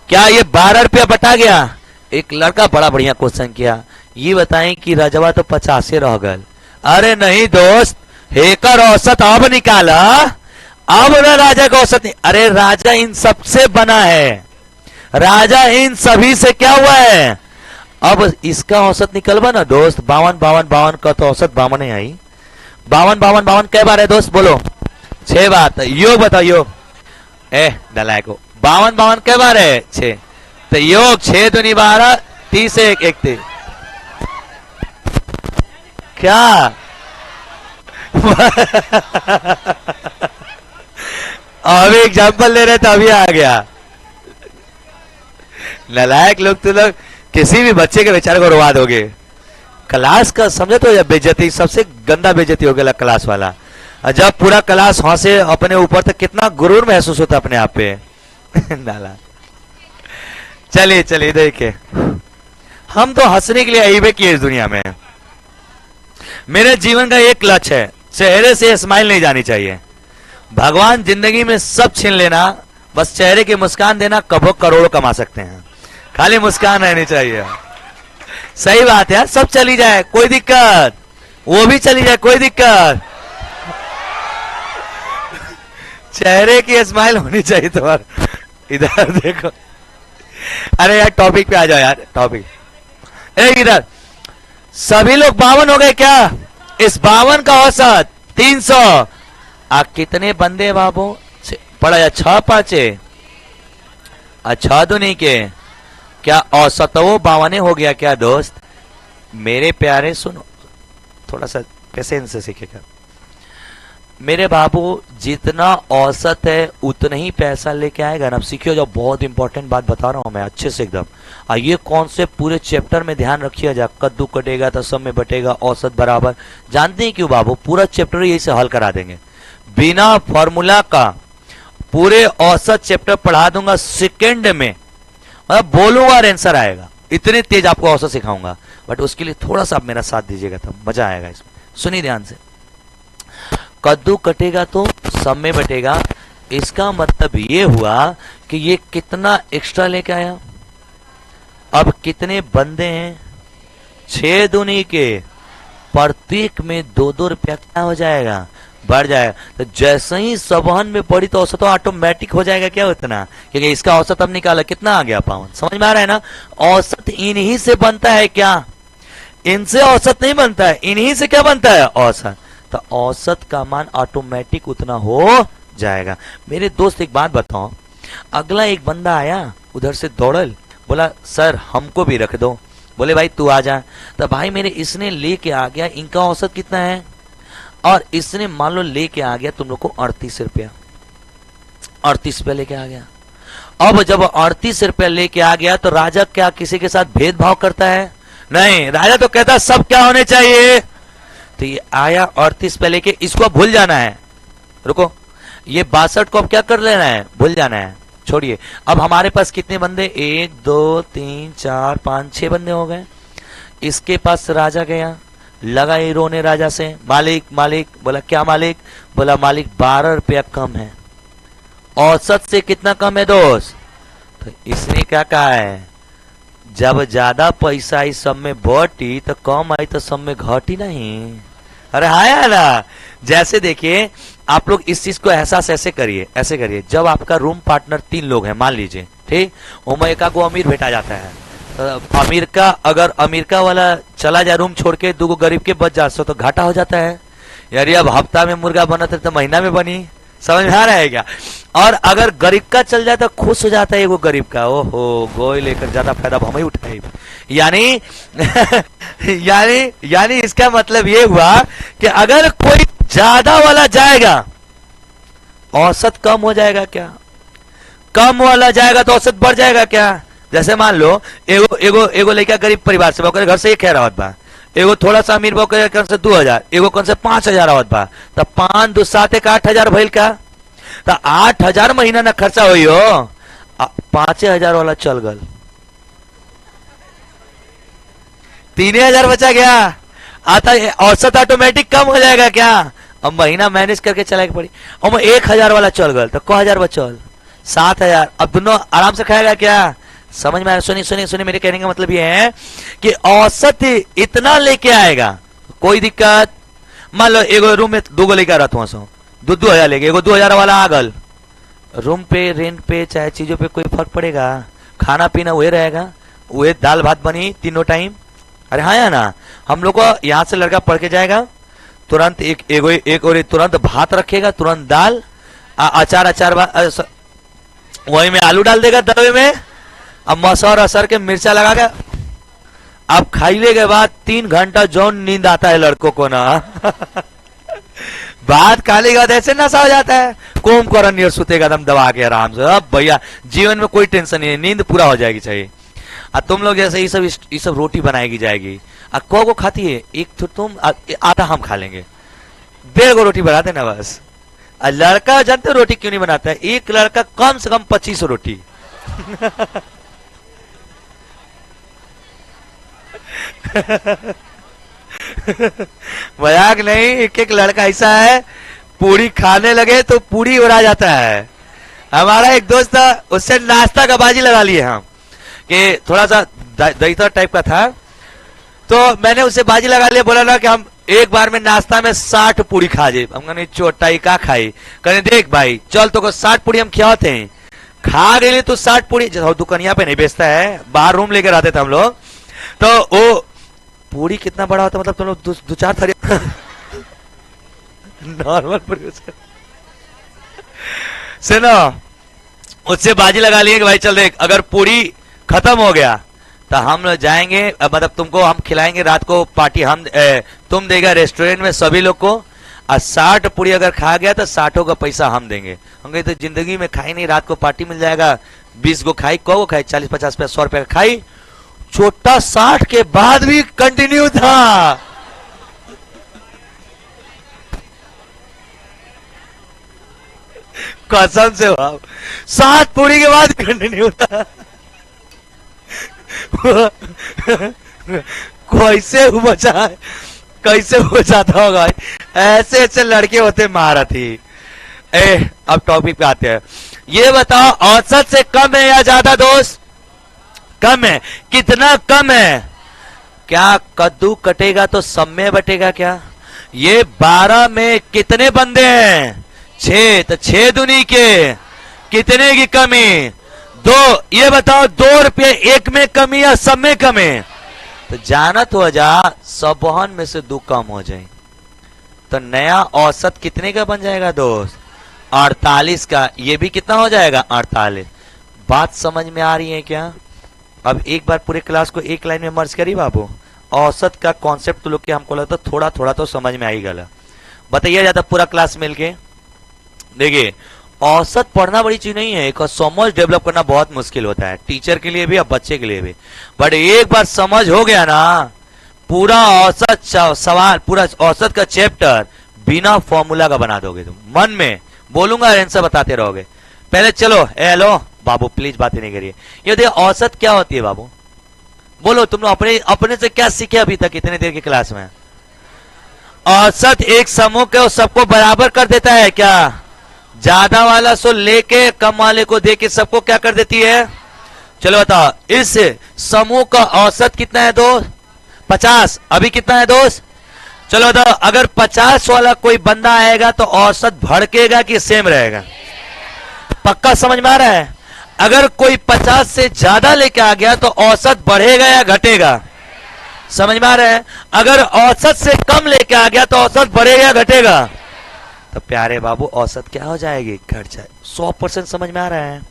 क्या ये 12 रुपया बटा गया? एक लड़का बड़ा बढ़िया क्वेश्चन किया, ये बताएं कि राजवा तो 50 रह गल। अरे नहीं दोस्त, हेकर औसत अब निकाला, अब ना राजा का औसत नहीं। अरे राजा इन सबसे बना है, राजा इन सभी से क्या हुआ है? अब इसका औसत निकलवा ना दोस्त। 52 52 52 का तो औसत 52 ही आई। 52 52 52 कै बार है दोस्त? बोलो 6 बार। योग बताओ, योग। डलाय को 52 52 कै बार है? 6। तो योग 6 दूनी 12, 30 से 1 1 क्या? अभी एग्जाम्पल ले रहे थे, अभी आ गया। नालायक लोग, तो लोग किसी भी बच्चे के बेचारे को रुवा दोगे। क्लास का समझे तो, या बेइज्जती, सबसे गंदा बेइज्जती हो गया क्लास वाला। जब पूरा क्लास हंसे अपने ऊपर, तो कितना गुरूर महसूस होता अपने आप पे। नाला। चलिए चलिए देखिए, हम तो हंसने के लिए आई किए इस दुनिया में। मेरे जीवन का एक लक्ष्य है, चेहरे से स्माइल नहीं जानी चाहिए। भगवान जिंदगी में सब छीन लेना, बस चेहरे की मुस्कान देना, कबो करोड़ों कमा सकते हैं, खाली मुस्कान रहनी चाहिए। सही बात है यार, सब चली जाए कोई दिक्कत, वो भी चली जाए कोई दिक्कत, चेहरे की स्माइल होनी चाहिए तुम्हारे। इधर देखो, अरे यार टॉपिक पे आ जाओ यार, टॉपिक। इधर सभी लोग 52 हो गए क्या? इस 52 का औसत 300। कितने बंदे बाबू? पड़ा जा 6 5 अच्छा दूनी के, क्या औसत वो 52 हो गया क्या दोस्त? मेरे प्यारे सुनो, थोड़ा सा पेशेंस से सीखेगा। मेरे बाबू जितना औसत है उतना ही पैसा लेके आएगा ना। अब सीखियो, जो बहुत इंपॉर्टेंट बात बता रहा हूं मैं अच्छे से एकदम। ये कॉन्सेप्ट पूरे चैप्टर में ध्यान रखिए जा। कद्दू कटेगा तो सब में बटेगा, औसत बराबर। जानते हैं क्यों बाबू? पूरा चैप्टर यही से हल करा देंगे बिना फॉर्मूला का। पूरे औसत चैप्टर पढ़ा दूंगा सेकेंड में, मतलब बोलूंगा और आंसर आएगा। इतने तेज आपको औसत सिखाऊंगा, बट उसके लिए थोड़ा सा आप मेरा साथ दीजिएगा, तब मजा आएगा इसमें। सुनिए ध्यान से। कद्दू कटेगा तो सब में बटेगा, इसका मतलब ये हुआ कि ये कितना एक्स्ट्रा लेके आया। अब कितने बंदे हैं? 6 दूनी के, प्रत्येक में 2-2 रुपया क्या हो जाएगा? बढ़ जाएगा। तो जैसे ही सबहन में पड़ी तो औसत ऑटोमेटिक हो जाएगा क्या उतना, क्योंकि इसका औसत अब निकाला, कितना आ गया? 52। समझ में आ रहा है ना? औसत इन्हीं से बनता है क्या? इनसे औसत नहीं बनता है, इन्हीं से क्या बनता है? औसत। तो औसत का मान ऑटोमेटिक उतना हो जाएगा। मेरे दोस्त एक बात बताओ, अगला एक बंदा आया उधर से दौड़ल, बोला सर हमको भी रख दो। बोले भाई तू आ जा। तो भाई मेरे इसने लेके आ गया, इनका औसत कितना है? और इसने मान लो लेके आ गया तुम लोग को 38 रुपया। 38 रुपया लेके आ गया। अब जब 38 रुपया लेके आ गया तो राजा क्या किसी के साथ भेदभाव करता है? नहीं, राजा तो कहता सब क्या होने चाहिए। तो ये आया 38 रुपया लेके, इसको अब भूल जाना है। रुको, ये 62 को अब क्या कर लेना है? भूल जाना है, छोड़िए। अब हमारे पास कितने बंदे? 1 2 3 4 5 6 बंदे हो गए। इसके पास राजा गया, लगा ही रोने राजा से, मालिक मालिक। बोला क्या मालिक? बोला मालिक 12 रुपया कम है। औसत से कितना कम है दोस्त? तो इसने क्या कहा है? जब ज्यादा पैसा इस सब में बटी तो कम आई तो सब में घटी नहीं। अरे हाँ ना, जैसे देखिए आप लोग इस चीज को एहसास ऐसे करिए, ऐसे करिए। जब आपका रूम पार्टनर 3 लोग हैं मान लीजिए, ठीक, उनमें एक को अमीर भेटा जाता है। अमीर का अगर अमेरिका वाला चला जाए रूम छोड़ के, 2 गरीब के बच जाते तो घाटा हो जाता है। यार अब हफ्ता में मुर्गा बना था तो महीना में बनी, समझ में आ रहा है क्या? और अगर गरीब का चल जाए तो खुश हो जाता है वो गरीब का, ओहो गोई लेकर ज्यादा फायदा हम ही उठाए। यानी यानी इसका मतलब ये हुआ कि अगर कोई ज्यादा वाला जाएगा औसत कम हो जाएगा क्या? कम वाला जाएगा तो औसत बढ़ जाएगा क्या? जैसे मान लो एगो एगो एगो लड़का गरीब परिवार से घर से 1,000 आवत बा, एगो थोड़ा सा अमीर कौन से 2,000, एगो कौन से 5,000 आवत बा, तो 5 2 7 एक 8,000 भइल का? तो 8,000 महीना ना खर्चा हुई हो, 5,000 वाला चल गल, 3,000 बचा गया। आता औसत ऑटोमेटिक कम हो जाएगा क्या? अब महीना मैनेज करके चलाएगी पड़ी। और 1,000 वाला चल गल तो को 1,000 बचल 7,000। अब दोनों आराम से खाएगा क्या? समझ में आया? सुनिए सुनिए सुनिए, मेरे कहने का मतलब ये है कि औसत इतना लेके आएगा, कोई दिक्कत। मान लो एगो रूम में 2 गो लेके रहता हूँ, 2,000 लेके, एगो 2,000 वाला आ गल, रूम पे रेंट पे चाहे चीजों पे कोई फर्क पड़ेगा? खाना पीना वही रहेगा, वही दाल भात बनी तीनों टाइम। अरे हाँ या ना? हम लोग को यहाँ से लड़का पढ़ के जाएगा, तुरंत एक और तुरंत भात रखेगा, तुरंत दाल, अचार वही में आलू डाल देगा तवे में, अब मसौर असर के मिर्चा लगा के अब खाइले के बाद 3 घंटा जौन नींद आता है लड़कों को ना भात खाने के बाद ऐसे नशा हो जाता है, कोम करन नियर सुतेगा दम दबा के आराम से। अब भैया जीवन में कोई टेंशन नहीं है, नींद पूरा हो जाएगी चाहिए। तुम लोग जैसे ये सब रोटी बनाएगी जाएगी, को खाती है? एक तो तुम आधा हम खा लेंगे, 1.5 गो रोटी बनाते ना बस। लड़का जानते रोटी क्यों नहीं बनाता है? एक लड़का कम से कम 25 रोटी मजाक नहीं, एक लड़का ऐसा है पूरी खाने लगे तो पूरी उड़ा जाता है। हमारा एक दोस्त था, उससे नाश्ता का बाजी लगा लिए हम कि थोड़ा सा दहीतर टाइप का था, तो मैंने उससे बाजी लगा लिया, बोला ना कि हम एक बार में नाश्ता में 60 पूरी खा जाए। हम कहने चोटाई का खाई, कहने देख भाई चल तो 60 पूरी हम खिलाते हैं। खा गए तो 60 पूरी दुकानिया पे नहीं बेचता है, बाहर रूम लेकर आते थे हम लोग, तो वो पूरी कितना बड़ा होता, मतलब तुम लोग 2-4 थाली नॉर्मल पूरी से ना, उससे बाजी लगा लिए कि भाई चल देख अगर पूरी खत्म हो गया तो हम लोग जाएंगे, मतलब तुमको हम खिलाएंगे, रात को पार्टी हम तुम देगा रेस्टोरेंट में सभी लोग को, और 60 पूरी अगर खा गया तो 60 का पैसा हम देंगे। हम कहे तो जिंदगी में खाई नहीं, रात को पार्टी मिल जाएगा, 20 गो खाई, को खाई 40-50 रुपया 100 रुपया खाई। छोटा 60 के बाद भी कंटिन्यू था। कसम से भाव 7 पूरी के बाद कंटिन्यू था। कैसे बचा है, कैसे बचाता होगा? ऐसे ऐसे लड़के होते महारथी। अब टॉपिक पे आते हैं। ये बताओ औसत से कम है या ज्यादा दोस्त? कम है। कितना कम है? क्या कद्दू कटेगा तो सब में बटेगा क्या? ये 12 में कितने बंदे हैं? 6, तो 6 दुनी के कितने की कमी? 2। ये बताओ 2 रुपये एक में कमी या सब में कमी? तो जानत हो जा, सबहन में से 2 कम हो जाए तो नया औसत कितने का बन जाएगा दोस्त? 48 का। ये भी कितना हो जाएगा? 48। बात समझ में आ रही है क्या? अब एक बार पूरे क्लास को एक लाइन में मर्ज करी बाबू। औसत का कॉन्सेप्ट तो लोग के हमको लगता थोड़ा थोड़ा तो समझ में आई गला। बताइए जाता पूरा क्लास मिलके। देखिए औसत पढ़ना बड़ी चीज नहीं है, एक समझ डेवलप करना बहुत मुश्किल होता है, टीचर के लिए भी और बच्चे के लिए भी। बट एक बार समझ हो गया ना, पूरा औसत सवाल, पूरा औसत का चैप्टर बिना फॉर्मूला का बना दोगे तुम। मन में बोलूंगा आंसर बताते रहोगे। पहले चलो हेलो बाबू प्लीज बातें नहीं करिए। ये देखिए औसत क्या होती है बाबू? बोलो तुम लोग अपने से क्या सीखे अभी तक इतने देर की क्लास में? औसत एक समूह के सबको बराबर कर देता है क्या? ज्यादा वाला सो लेके कम वाले को दे के सबको क्या कर देती है? चलो बताओ इस समूह का औसत कितना है दोस्त? 50। अभी कितना है दोस्त? चलो बताओ अगर 50 वाला कोई बंदा आएगा तो औसत भड़केगा कि सेम रहेगा? पक्का समझ में आ रहा है? अगर कोई 50 से ज्यादा लेके आ गया तो औसत बढ़ेगा या घटेगा? समझ में आ रहा है? अगर औसत से कम लेके आ गया तो औसत बढ़ेगा या घटेगा? तो प्यारे बाबू औसत क्या हो जाएगी, घट जाए। 100% समझ में आ रहा है।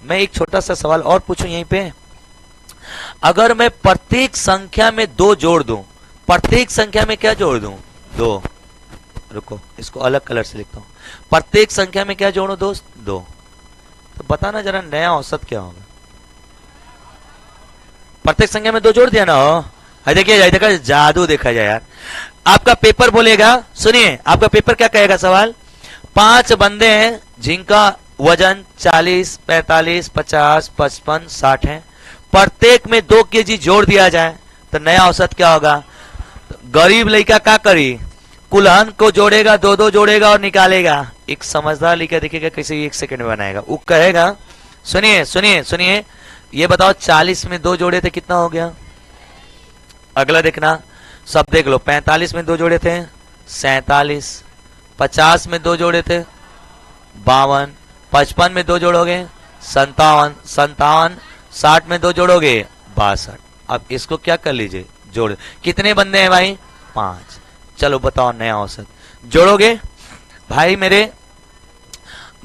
मैं एक छोटा सा सवाल और पूछूं यहीं पे, अगर मैं प्रत्येक संख्या में 2 जोड़ दूं, प्रत्येक संख्या में क्या जोड़ दूं, 2, रुको इसको अलग कलर से लिखता हूं, प्रत्येक संख्या में क्या जोड़ो दोस्त, 2, तो बताना जरा नया औसत क्या होगा। प्रत्येक संख्या में 2 जोड़ दिया ना हो, देखिए देखा जादू देखा जाए यार। आपका पेपर बोलेगा, सुनिए आपका पेपर क्या कहेगा, सवाल 5 बंदे हैं जिनका वजन 40, 45, 50, 55, 60 है, प्रत्येक में 2 केजी जोड़ दिया जाए तो नया औसत क्या होगा। गरीब लड़का क्या करी, कुलहन को जोड़ेगा, 2-2 जोड़ेगा और निकालेगा। एक समझदार लड़का देखेगा कैसे 1 सेकंड में बनाएगा, वो कहेगा, सुनिए सुनिए सुनिए, ये बताओ 40 में 2 जोड़े थे कितना हो गया। अगला देखना, सब देख लो, 45 में 2 जोड़े थे 47, 50 में 2 जोड़े थे 52, 55 में 2 जोड़ोगे 57, 60 में 2 जोड़ोगे 62। अब इसको क्या कर लीजिए, जोड़, कितने बंदे हैं भाई, 5। चलो बताओ नया औसत जोड़ोगे भाई मेरे,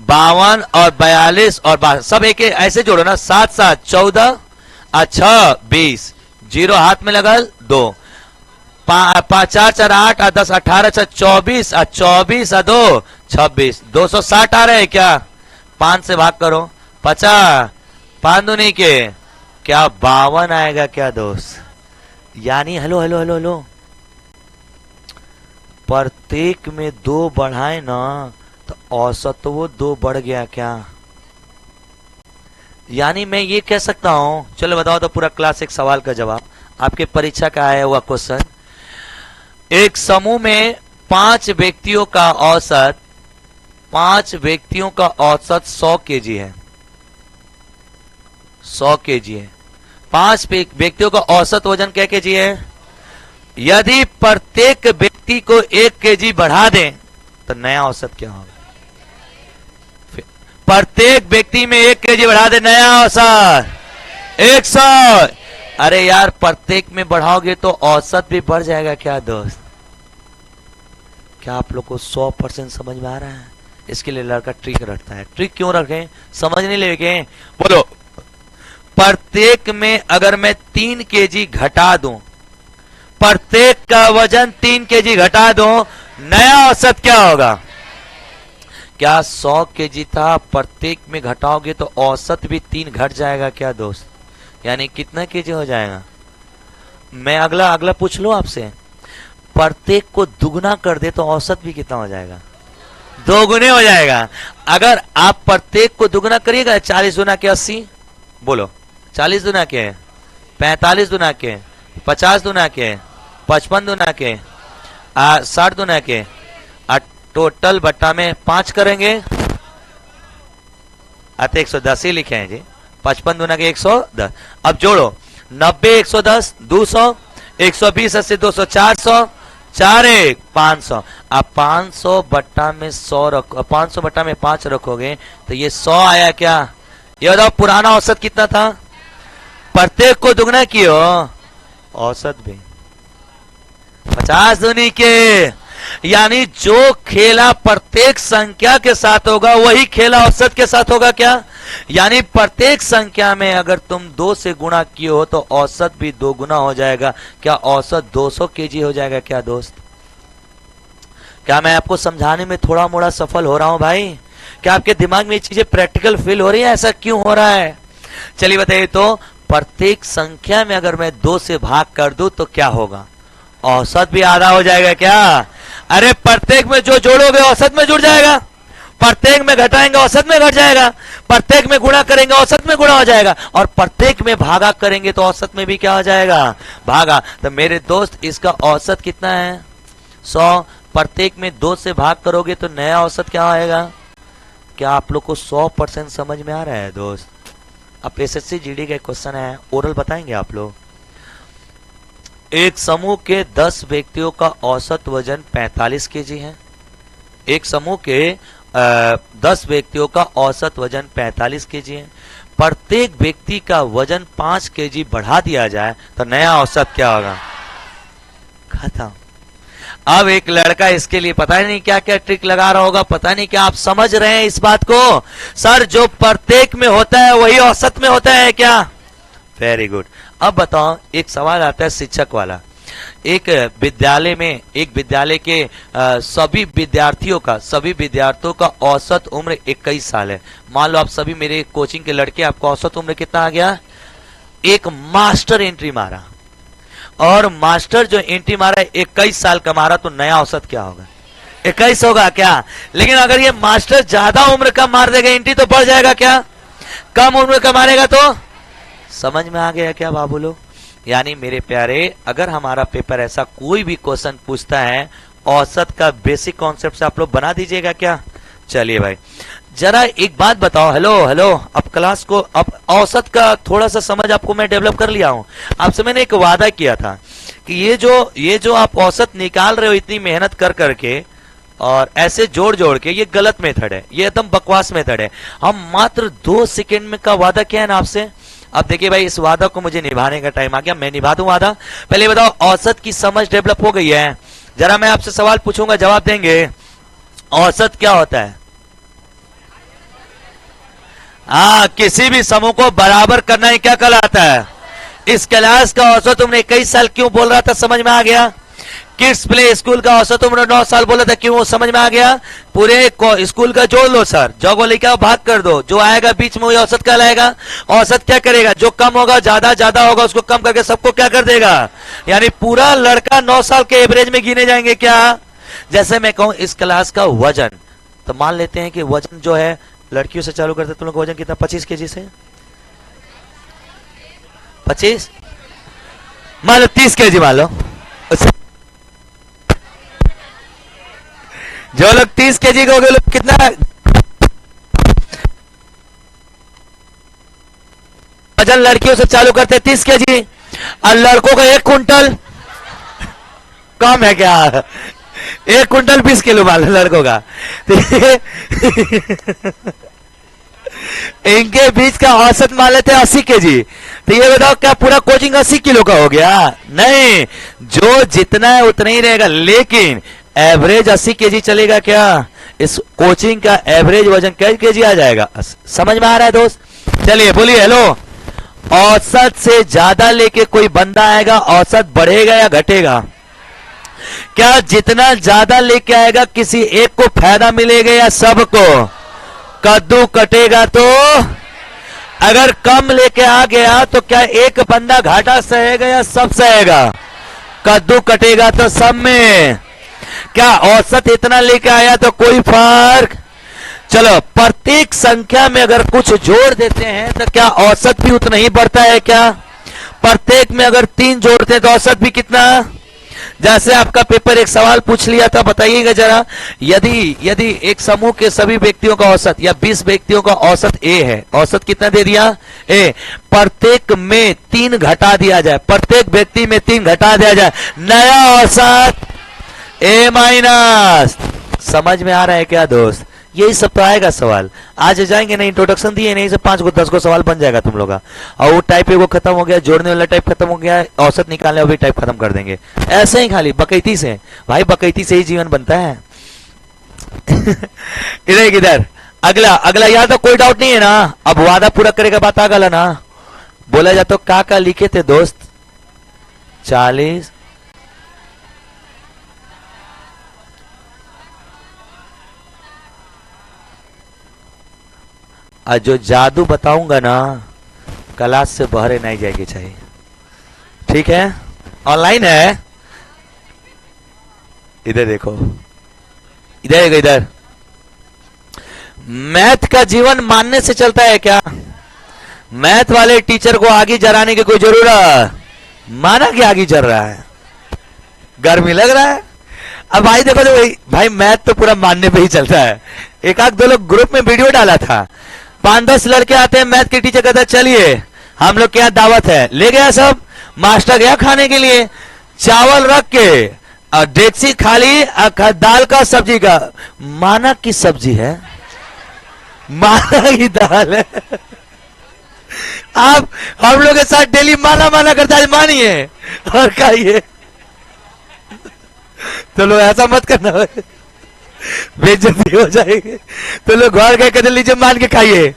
52 और 42 और 62 सब एक ऐसे जोड़ो ना, 7 7 14 और 6 20, 0 हाथ में लगल 2, 5 4 4 8 और 10 18 24 और 24 और 2 26, 260 आ रहे हैं क्या, 5 से भाग करो, 50, 5 दूनी के क्या 52 आएगा क्या दोस्त। यानी हेलो हेलो हेलो हेलो, प्रत्येक में 2 बढ़ाए ना तो औसत तो वो 2 बढ़ गया क्या। यानी मैं ये कह सकता हूं, चलो बताओ तो पूरा क्लास एक सवाल का जवाब, आपके परीक्षा का आया हुआ क्वेश्चन, एक समूह में 5 व्यक्तियों का औसत, 5 व्यक्तियों का औसत 100 केजी है, 100 केजी है, 5 व्यक्तियों का औसत वजन क्या केजी है। यदि प्रत्येक व्यक्ति को 1 केजी बढ़ा दें तो नया औसत क्या होगा। प्रत्येक व्यक्ति में 1 केजी बढ़ा दे, नया औसत 100। अरे यार प्रत्येक में बढ़ाओगे तो औसत भी बढ़ जाएगा क्या दोस्त। क्या आप लोग को 100% समझ में आ रहा है। इसके लिए लड़का ट्रिक रखता है। ट्रिक क्यों रखें, समझ नहीं लेके बोलो। प्रत्येक में अगर मैं 3 केजी घटा दूं, प्रत्येक का वजन 3 केजी घटा दूं, नया औसत क्या होगा। क्या 100 केजी था, प्रत्येक में घटाओगे तो औसत भी 3 घट जाएगा क्या दोस्त। यानी कितना केजी हो जाएगा। मैं अगला पूछ लो आपसे, प्रत्येक को दुगना कर दे तो औसत भी कितना हो जाएगा, 2 गुने हो जाएगा। अगर आप प्रत्येक को दुगना करिएगा, 40 गुना के 80, बोलो 40 गुना के 45 गुना के 50 गुना के 55 गुना के 60 गुना के, टोटल बट्टा में 5 करेंगे, अतः 110 ही लिखे हैं जी। 55 गुना के 110। अब जोड़ो 90 110 200, 120 80 200 400, 4 1 500। अब 500 बट्टा में 100 रखो, 500 बट्टा में 5 रखोगे तो ये 100 आया क्या। ये बताओ पुराना औसत कितना था। प्रत्येक को दुगना कियो, औसत भी 50 दूनी के। यानी जो खेला प्रत्येक संख्या के साथ होगा वही खेला औसत के साथ होगा क्या। यानी प्रत्येक संख्या में अगर तुम 2 से गुणा किए हो तो औसत भी 2 गुना हो जाएगा। क्या औसत 200 केजी हो जाएगा क्या दोस्त। क्या मैं आपको समझाने में थोड़ा मोड़ा सफल हो रहा हूं भाई। क्या आपके दिमाग में ये चीजें प्रैक्टिकल फील हो रही है, ऐसा क्यों हो रहा है। चलिए बताइए तो, प्रत्येक संख्या में अगर मैं 2 से भाग कर दूं तो क्या होगा, औसत भी आधा हो जाएगा क्या। अरे प्रत्येक में जो जोड़ोगे औसत में जुड़ जाएगा, प्रत्येक में घटाएंगे औसत में घट जाएगा, प्रत्येक में गुणा करेंगे औसत में गुणा हो जाएगा, और प्रत्येक में भागा करेंगे तो औसत में भी क्या हो जाएगा, भागा। तो मेरे दोस्त इसका औसत कितना है 100। प्रत्येक में 2 से भाग करोगे तो नया औसत क्या आएगा। क्या आप लोग को 100% समझ में आ रहा है दोस्त। अब एसएससी जीडी का क्वेश्चन है, ओरल बताएंगे आप लोग। एक समूह के 10 व्यक्तियों का औसत वजन 45 केजी है। एक समूह के 10 व्यक्तियों का औसत वजन 45 केजी है। प्रत्येक व्यक्ति का वजन 5 केजी बढ़ा दिया जाए तो नया औसत क्या होगा। खत्म। अब एक लड़का इसके लिए पता नहीं क्या क्या ट्रिक लगा रहा होगा, पता नहीं क्या। आप समझ रहे हैं इस बात को? सर जो प्रत्येक में होता है वही औसत में होता है क्या? Very good. अब बताओ, एक सवाल आता है शिक्षक वाला। एक विद्यालय के सभी विद्यार्थियों का औसत उम्र 21 साल है। मान लो आप सभी मेरे कोचिंग के लड़के, आपका औसत उम्र कितना आ गया? एक मास्टर एंट्री मारा, और मास्टर जो एंट्री मारा 21 साल का मारा, तो नया औसत क्या होगा? 21 होगा क्या? लेकिन अगर ये मास्टर ज्यादा उम्र का मार देगा एंट्री, तो बढ़ जाएगा क्या? कम उम्र का मारेगा तो? समझ में आ गया क्या बाबू लोग? यानी मेरे प्यारे, अगर हमारा पेपर ऐसा कोई भी क्वेश्चन पूछता है, औसत का बेसिक कॉन्सेप्ट से आप लोग बना दीजिएगा क्या? चलिए भाई, जरा एक बात बताओ। हेलो हेलो, अब क्लास को, अब औसत का थोड़ा सा समझ आपको मैं डेवलप कर लिया हूं। आपसे मैंने एक वादा किया था कि ये जो आप औसत निकाल रहे हो इतनी मेहनत कर करके और ऐसे जोड़ जोड़ के, ये गलत मेथड है, ये एकदम बकवास मेथड है। हम मात्र 2 सेकेंड में का वादा किया है ना आपसे। अब देखिए भाई, इस वादा को मुझे निभाने का टाइम आ गया, मैं निभा दूं वादा। पहले बताओ, औसत की समझ डेवलप हो गई है? जरा मैं आपसे सवाल पूछूंगा, जवाब देंगे। औसत क्या होता है? हाँ, किसी भी समूह को बराबर करना ही क्या कहलाता है? इस क्लास का औसत उम्र 21 साल क्यों बोल रहा था, समझ में आ गया? किड्स प्ले स्कूल का औसत उम्र 9 साल बोला था, क्यों? समझ में आ गया? पूरे स्कूल का जोड़ लो सर, जो लेकर भाग कर दो, जो आएगा बीच में वही औसत कहलाएगा। औसत क्या करेगा? जो कम होगा, ज्यादा होगा, उसको कम करके सबको क्या कर देगा? यानी पूरा लड़का 9 साल के एवरेज में गिने जाएंगे क्या? जैसे मैं कहूं इस क्लास का वजन, तो मान लेते हैं कि वजन जो है, लड़कियों से चालू करते, तुम लोग वजन कितना? 25 केजी से 25, मान लो 30 केजी मान लो। जो लोग 30 केजी के हो गए, लोग कितना वजन लड़कियों से चालू करते हैं? 30 केजी। और लड़कों का 1 कुंटल कम है क्या? 1 कुंटल 20 किलो मान लो लड़कों का। इनके बीच का औसत मान लेते हैं 80 केजी। तो ये बताओ, क्या पूरा कोचिंग 80 किलो का हो गया? नहीं, जो जितना है उतना ही रहेगा, लेकिन एवरेज 80 केजी चलेगा क्या? इस कोचिंग का एवरेज वजन क्या केजी आ जाएगा? समझ में आ रहा है दोस्त? चलिए बोलिए हेलो। औसत से ज्यादा लेके कोई बंदा आएगा, औसत बढ़ेगा या घटेगा? क्या जितना ज्यादा लेके आएगा, किसी एक को फायदा मिलेगा या सबको? कद्दू कटेगा तो? अगर कम लेके आ गया तो क्या एक बंदा घाटा सहेगा या सब सहेगा? कद्दू कटेगा तो सब में। क्या औसत इतना लेके आया तो कोई फर्क? चलो, प्रत्येक संख्या में अगर कुछ जोड़ देते हैं तो क्या औसत भी उतना ही बढ़ता है क्या? प्रत्येक में अगर 3 जोड़ते हैं तो औसत भी कितना? जैसे आपका पेपर एक सवाल पूछ लिया था, बताइएगा जरा, यदि एक समूह के सभी व्यक्तियों का औसत या 20 व्यक्तियों का औसत ए है, औसत कितना दे दिया? ए। प्रत्येक में 3 घटा दिया जाए, प्रत्येक व्यक्ति में 3 घटा दिया जाए, नया औसत ए माइनस। समझ में आ रहा है क्या दोस्त? यही सब तो आएगा सवाल। आज जाएंगे नहीं, इंट्रोडक्शन दिए नहीं से 5 को 10 को सवाल बन जाएगा तुम लोग का। और वो टाइप एगो खत्म हो गया, जोड़ने वाला टाइप खत्म हो गया, औसत निकालने वाला टाइप खत्म कर देंगे। ऐसे ही खाली बकैती से भाई, बकैती से ही जीवन बनता है। इधर अगला यार, तो कोई डाउट नहीं है ना? अब वादा पूरा करेगा, बात आ गला ना? बोला जाता तो का लिखे थे दोस्त? 40। और जो जादू बताऊंगा ना, क्लास से बहरे नहीं जाएगी चाहिए, ठीक है? ऑनलाइन है, इधर देखो, इधर। मैथ का जीवन मानने से चलता है क्या? मैथ वाले टीचर को आगे जराने की कोई जरूरत? माना कि आगे जल रहा है, गर्मी लग रहा है। अब भाई देखो तो भाई मैथ तो पूरा मानने पे ही चलता है। एक आध 2 लोग ग्रुप में वीडियो डाला था, 5-10 लड़के आते हैं, मैथ के टीचर कहता है चलिए हम लोग क्या दावत है, ले गया सब। मास्टर गया खाने के लिए, चावल रख के और डेक्सी खाली, दाल का सब्जी का। माना की सब्जी है, माना की दाल है। आप हम लोग के साथ डेली माना करता है, मानिए और खाइए। तो लोग ऐसा मत करना, बेइज्जती हो जाएगी। तो लोग घर गए कहते लीजिए मान के खाइए,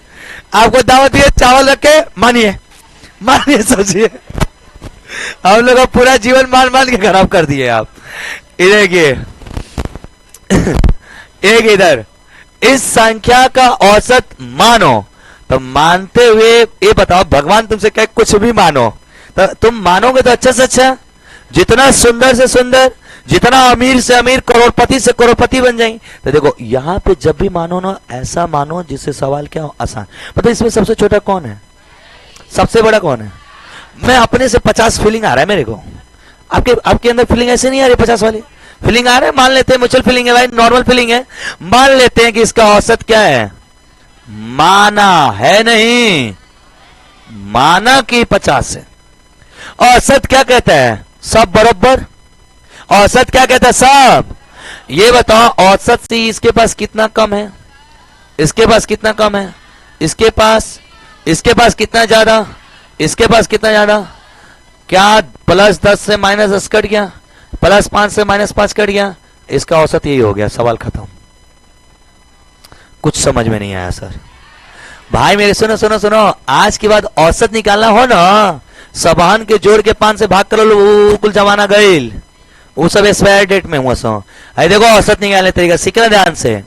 आपको दावत दिए चावल रख के मानिए, मानिए सोचिए। हम लोग का पूरा जीवन मान मान के खराब कर दिए आप। इधर एक इधर इस संख्या का औसत मानो, तो मानते हुए ये बताओ भगवान तुमसे कहे कुछ भी मानो, तो तुम मानोगे तो अच्छा से अच्छा, जितना सुंदर से सुंदर, जितना अमीर से अमीर, करोड़पति से करोड़पति बन जाएंगे। तो देखो यहां पे जब भी मानो ना, ऐसा मानो जिससे सवाल क्या हो, आसान। मतलब इसमें सबसे छोटा कौन है, सबसे बड़ा कौन है? मैं अपने से 50 फीलिंग आ रहा है मेरे को, आपके अंदर फीलिंग ऐसे नहीं आ रही, 50 वाली फीलिंग आ रहा है। मान लेते हैं म्यूचुअल फीलिंग है भाई, नॉर्मल फीलिंग है। मान लेते हैं कि इसका औसत क्या है, माना है नहीं, माना कि 50 है। औसत क्या कहता है, सब बराबर। औसत क्या कहता है, सब। ये बताओ औसत से इसके पास कितना कम है, इसके पास कितना कम है, इसके पास कितना ज्यादा, इसके पास कितना ज्यादा। क्या +10 से -10 कट गया, +5 से -5 कट गया, इसका औसत यही हो गया, सवाल खत्म। कुछ समझ में नहीं आया सर। भाई मेरे सुनो सुनो सुनो, आज के बाद औसत निकालना हो ना, सबहन के जोड़ के 5 से भाग कर लो, कुल जमाना गईल, वो सब एक्सपायर डेट में हुआ सो। अरे देखो औसत निकालने तरीका सीखना ध्यान से।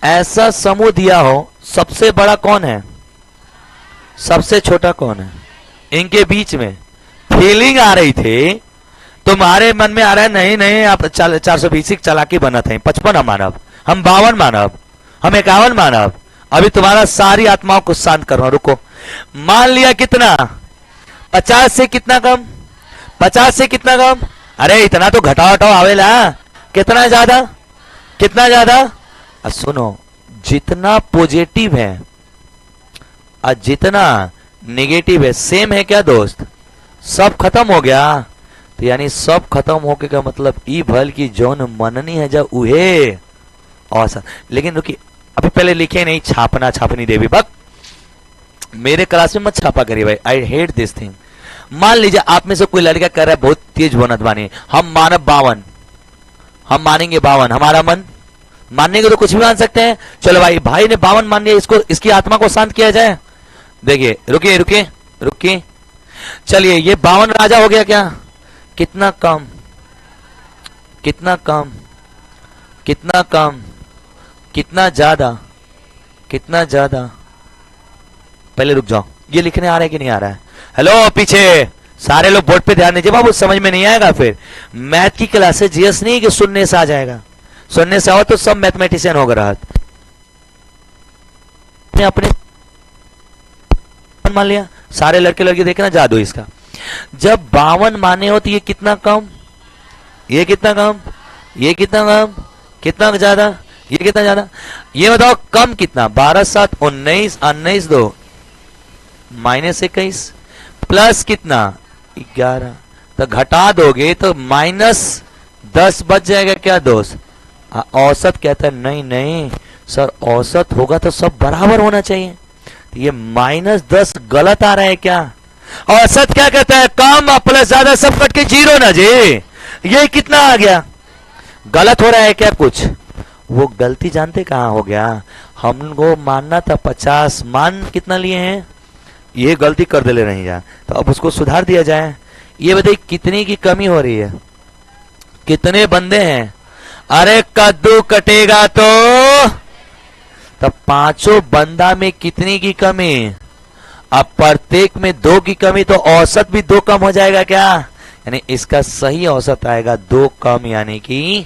ऐसा समूह दिया हो, सबसे बड़ा कौन है, सबसे छोटा कौन है, इनके बीच में फीलिंग आ रही थी, तुम्हारे मन में आ रहा है नहीं नहीं आप 420 चालाकी बना थे, 55 हम मानव, हम 52 मानव, हम 51 मानव। अभी तुम्हारा सारी आत्माओं को शांत करो, रुको। मान लिया कितना, 50 से कितना कम, 50 से कितना कम। अरे इतना तो घटाओ हटाओ आवेला, कितना ज्यादा, कितना ज्यादा। सुनो, जितना पॉजिटिव है और जितना नेगेटिव है सेम है क्या दोस्त, सब खत्म हो गया। तो यानी सब खत्म होके का मतलब ई भल की जौन मननी है जब उहे औसत। लेकिन रुकिए, अभी पहले लिखे नहीं, छापना छापनी देवी भक्त, मेरे क्लास में मत छापा करिए भाई, आई हेट दिस थिंग। मान लीजिए आप में से कोई लड़का कर रहा है बहुत तेज बनत बानी, हम मानव 52, हम मानेंगे 52, हमारा मन मानने के तो कुछ भी मान सकते हैं। चलो भाई ने 52 मान लिया, इसको इसकी आत्मा को शांत किया जाए। देखिए रुकिए रुकिए रुकिए, चलिए ये 52 राजा हो गया क्या, कितना कम, कितना कम, कितना कम, कितना ज्यादा, कितना ज्यादा। पहले रुक जाओ, ये लिखने आ रहा है कि नहीं आ रहा है। हेलो पीछे सारे लोग बोर्ड पे ध्यान दीजिए बाबू, समझ में नहीं आएगा फिर। मैथ की क्लास है, जीएस नहीं कि सुनने से आ जाएगा, सुनने से आओ तो सब मैथमेटिशियन होगा। राहत अपने मान लिया, सारे लड़के लड़के देखना जादू इसका। जब 52 माने हो तो ये कितना कम, ये कितना कम, ये कितना कम, कितना ज्यादा, ये कितना ज्यादा। ये बताओ कम कितना, 12 7 19, 19 2 -21 प्लस कितना 11, तो घटा दोगे तो -10 बच जाएगा क्या दोस्त। औसत कहता है नहीं नहीं सर, औसत होगा तो सब बराबर होना चाहिए, तो ये -10 गलत आ रहा है क्या। औसत क्या कहता है, कम प्लस ज्यादा सब कट के 0 ना जी, ये कितना आ गया, गलत हो रहा है क्या कुछ। वो गलती जानते कहां हो गया, हमको मानना था 50, मान कितना लिए हैं, ये गलती कर दे ले रही है, तो अब उसको सुधार दिया जाए। ये बताइए कितनी की कमी हो रही है, कितने बंदे हैं। अरे कद्दू कटेगा तो तब 5 बंदा में कितनी की कमी, अब प्रत्येक में 2 की कमी, तो औसत भी 2 कम हो जाएगा क्या, यानी इसका सही औसत आएगा 2 कम, यानी कि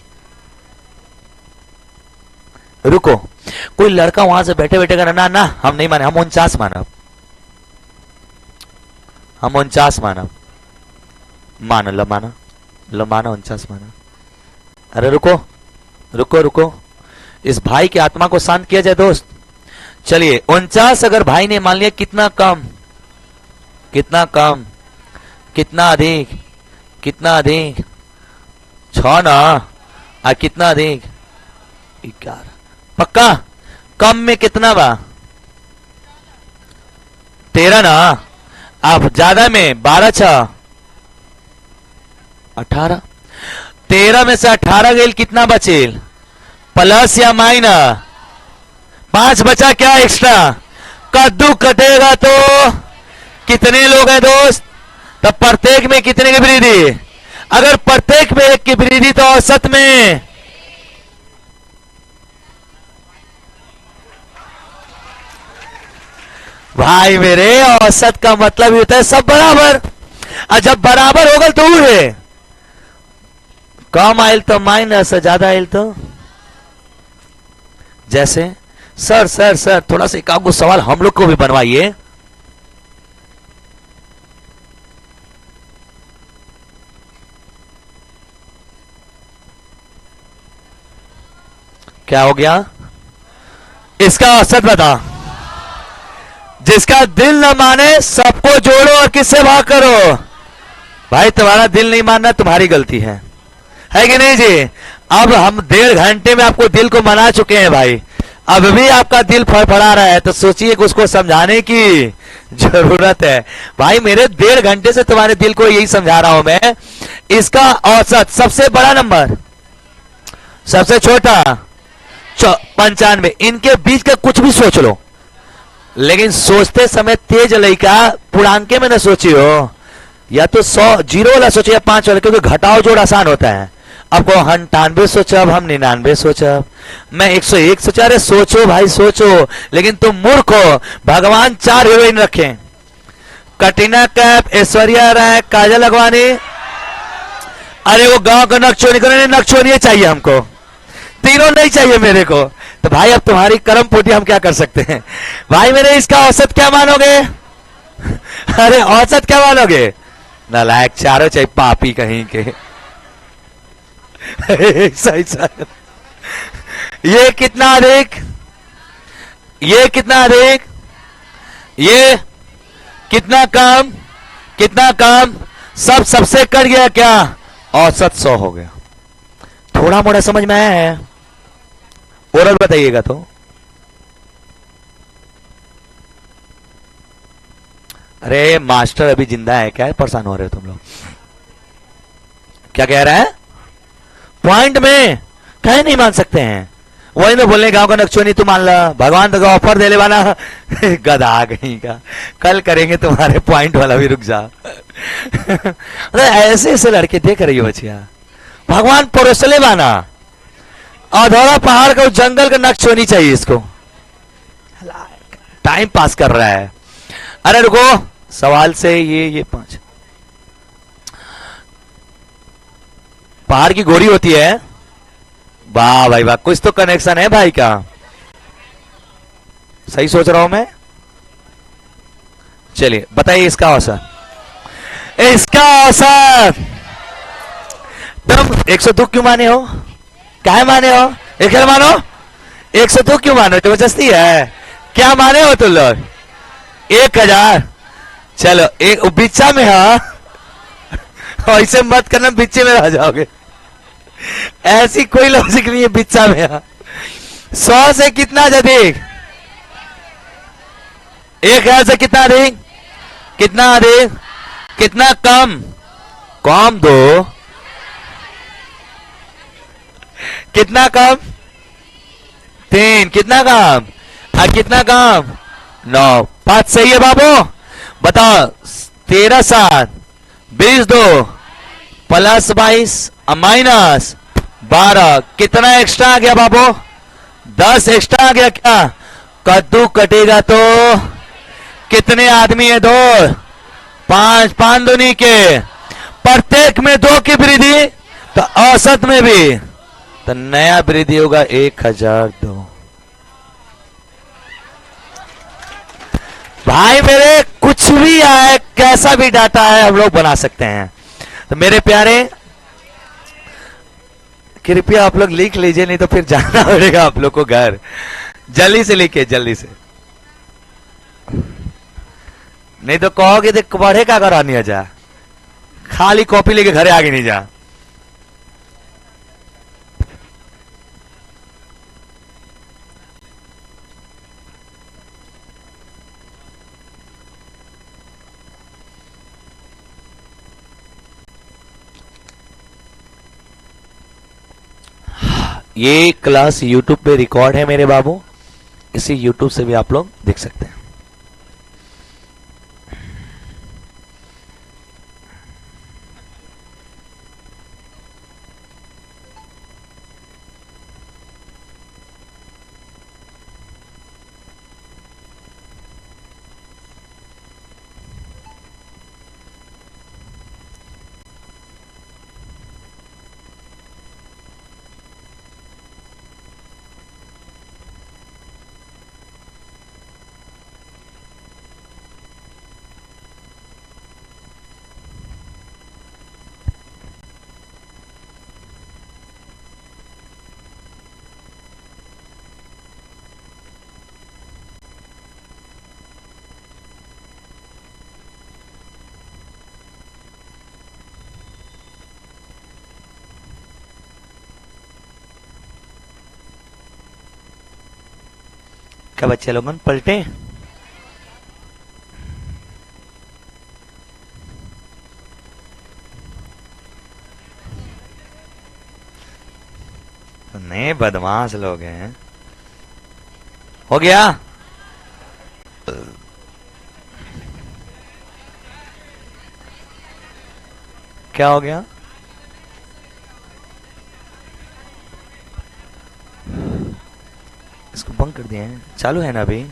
रुको कोई लड़का वहां से बैठे बैठे कर ना ना हम नहीं माने, हम 49 मानव, हम 49 मानव, मानो लो मानो, लो मानो 49 मानो। अरे रुको रुको रुको, इस भाई की आत्मा को शांत किया जाए दोस्त। चलिए 49 अगर भाई ने मान लिया, कितना कम, कितना कम, कितना अधिक, कितना अधिक 6 ना, और कितना अधिक 11, पक्का। कम में कितना बा 13 ना, अब ज्यादा में 12 6 18, 13 में से 18 गेल, कितना बचेल? प्लस या माइनस? 5 बचा, क्या एक्स्ट्रा? कद्दू कटेगा तो कितने लोग हैं दोस्त? तब प्रत्येक में कितने की वृद्धि? अगर प्रत्येक में 1 की वृद्धि तो औसत में भाई मेरे, औसत का मतलब होता है सब बराबर। और जब बराबर होगा तो वो है कम आयल तो माइनस, ज्यादा आयल तो जैसे सर सर सर थोड़ा सा एक आगो सवाल हम लोग को भी बनवाइए। क्या हो गया? इसका औसत बता। जिसका दिल न माने सबको जोड़ो और किससे भाग करो। भाई तुम्हारा दिल नहीं मानना तुम्हारी गलती है कि नहीं जी? अब हम 1.5 घंटे में आपको दिल को मना चुके हैं भाई, अब भी आपका दिल फड़फड़ा रहा है तो सोचिए कि उसको समझाने की जरूरत है। भाई मेरे 1.5 घंटे से तुम्हारे दिल को यही समझा रहा हूं मैं। इसका औसत सबसे बड़ा नंबर, सबसे छोटा 95, इनके बीच का कुछ भी सोच लो, लेकिन सोचते समय तेज लड़का पुरानके में न सोचियो, या तो 100 जीरो वाला सोचो या 5 वाला, क्योंकि घटाओ जोड़ आसान होता है। आपको 98 सोचब, हम 99 सोचब, मैं 101 सोचा। अरे सोचो भाई सोचो, लेकिन तुम मूर्ख हो। भगवान 4 हीरोइन रखे, कटरीना कैफ, ऐश्वर्या राय, काजल अगवानी। अरे वो गांव का नक्चोनी करो, नक्चोनी चाहिए हमको, तीनों नहीं चाहिए मेरे को। तो भाई अब तुम्हारी कर्म फूटी, हम क्या कर सकते हैं भाई मेरे। इसका औसत क्या मानोगे? अरे औसत क्या मानोगे? नालायक, चारों चाहिए, पापी कहीं के। सही सही। ये कितना अधिक, ये कितना अधिक, ये कितना कम, कितना कम, सब सबसे कट गया क्या? औसत 100 हो गया। थोड़ा मोड़ा समझ में आया है? और बताइएगा तो। अरे मास्टर अभी जिंदा है क्या? परेशान हो रहे हो तुम लोग? क्या कह रहा है? पॉइंट में कहीं नहीं मान सकते हैं, वही में बोलने गांव का नक्शोनी तू मान ला, भगवान तो ऑफर दे ले वाला। गधा कहीं का, कल करेंगे तुम्हारे पॉइंट वाला भी, रुक जा। अरे ऐसे ऐसे लड़के देख रही हो बचिया, भगवान परोसले बाना, अधौरा पहाड़ का जंगल का नक्श होनी चाहिए इसको, टाइम पास कर रहा है। अरे रुको, सवाल से ये 5 पहाड़ की गोरी होती है। वाह भाई वाह, कुछ तो कनेक्शन है भाई का, सही सोच रहा हूं मैं। चलिए बताइए इसका औसत, इसका औसत तुम 102 क्यों माने हो? क्या माने हो? एक मानो 102 क्यों मानो? जबरदस्ती है क्या? माने हो तुम लोग 1000? चलो एक बिच्चा में, हाँ ऐसे मत करना, बिच्चे में रह जाओगे, ऐसी कोई लॉजिक नहीं है बिच्चा में। 100 से कितना अधिक? 1000 से कितना अधिक? कितना अधिक? कितना कम? कम दो, कितना कम? 3, कितना कम? और कितना कम? 9। 5 सही है बाबू, बताओ। 13 7 20 2 प्लस 22 माइनस 12, कितना एक्स्ट्रा आ गया बाबू? 10 एक्स्ट्रा आ गया क्या? कद्दू कटेगा तो कितने आदमी है? 2, 5, 5 दूनी के, प्रत्येक में 2 की वृद्धि, तो औसत में भी तो नया वृद्धि होगा 1002। भाई मेरे कुछ भी आए, कैसा भी डाटा है, हम लोग बना सकते हैं। तो मेरे प्यारे कृपया आप लोग लिख लीजिए, नहीं तो फिर जाना पड़ेगा आप लोग को घर। जल्दी से लिखिए, जल्दी से, नहीं तो कहोगे तो पढ़े का करा नहीं जा, खाली कॉपी लेके घरे आगे नहीं जा। ये क्लास YouTube पे रिकॉर्ड है मेरे बाबू, इसी YouTube से भी आप लोग देख सकते हैं। क्या बच्चे लोगन पलटे? नए बदमाश लोग हैं। हो गया? क्या हो गया? इसको बंद कर दिए हैं, चालू है ना अभी?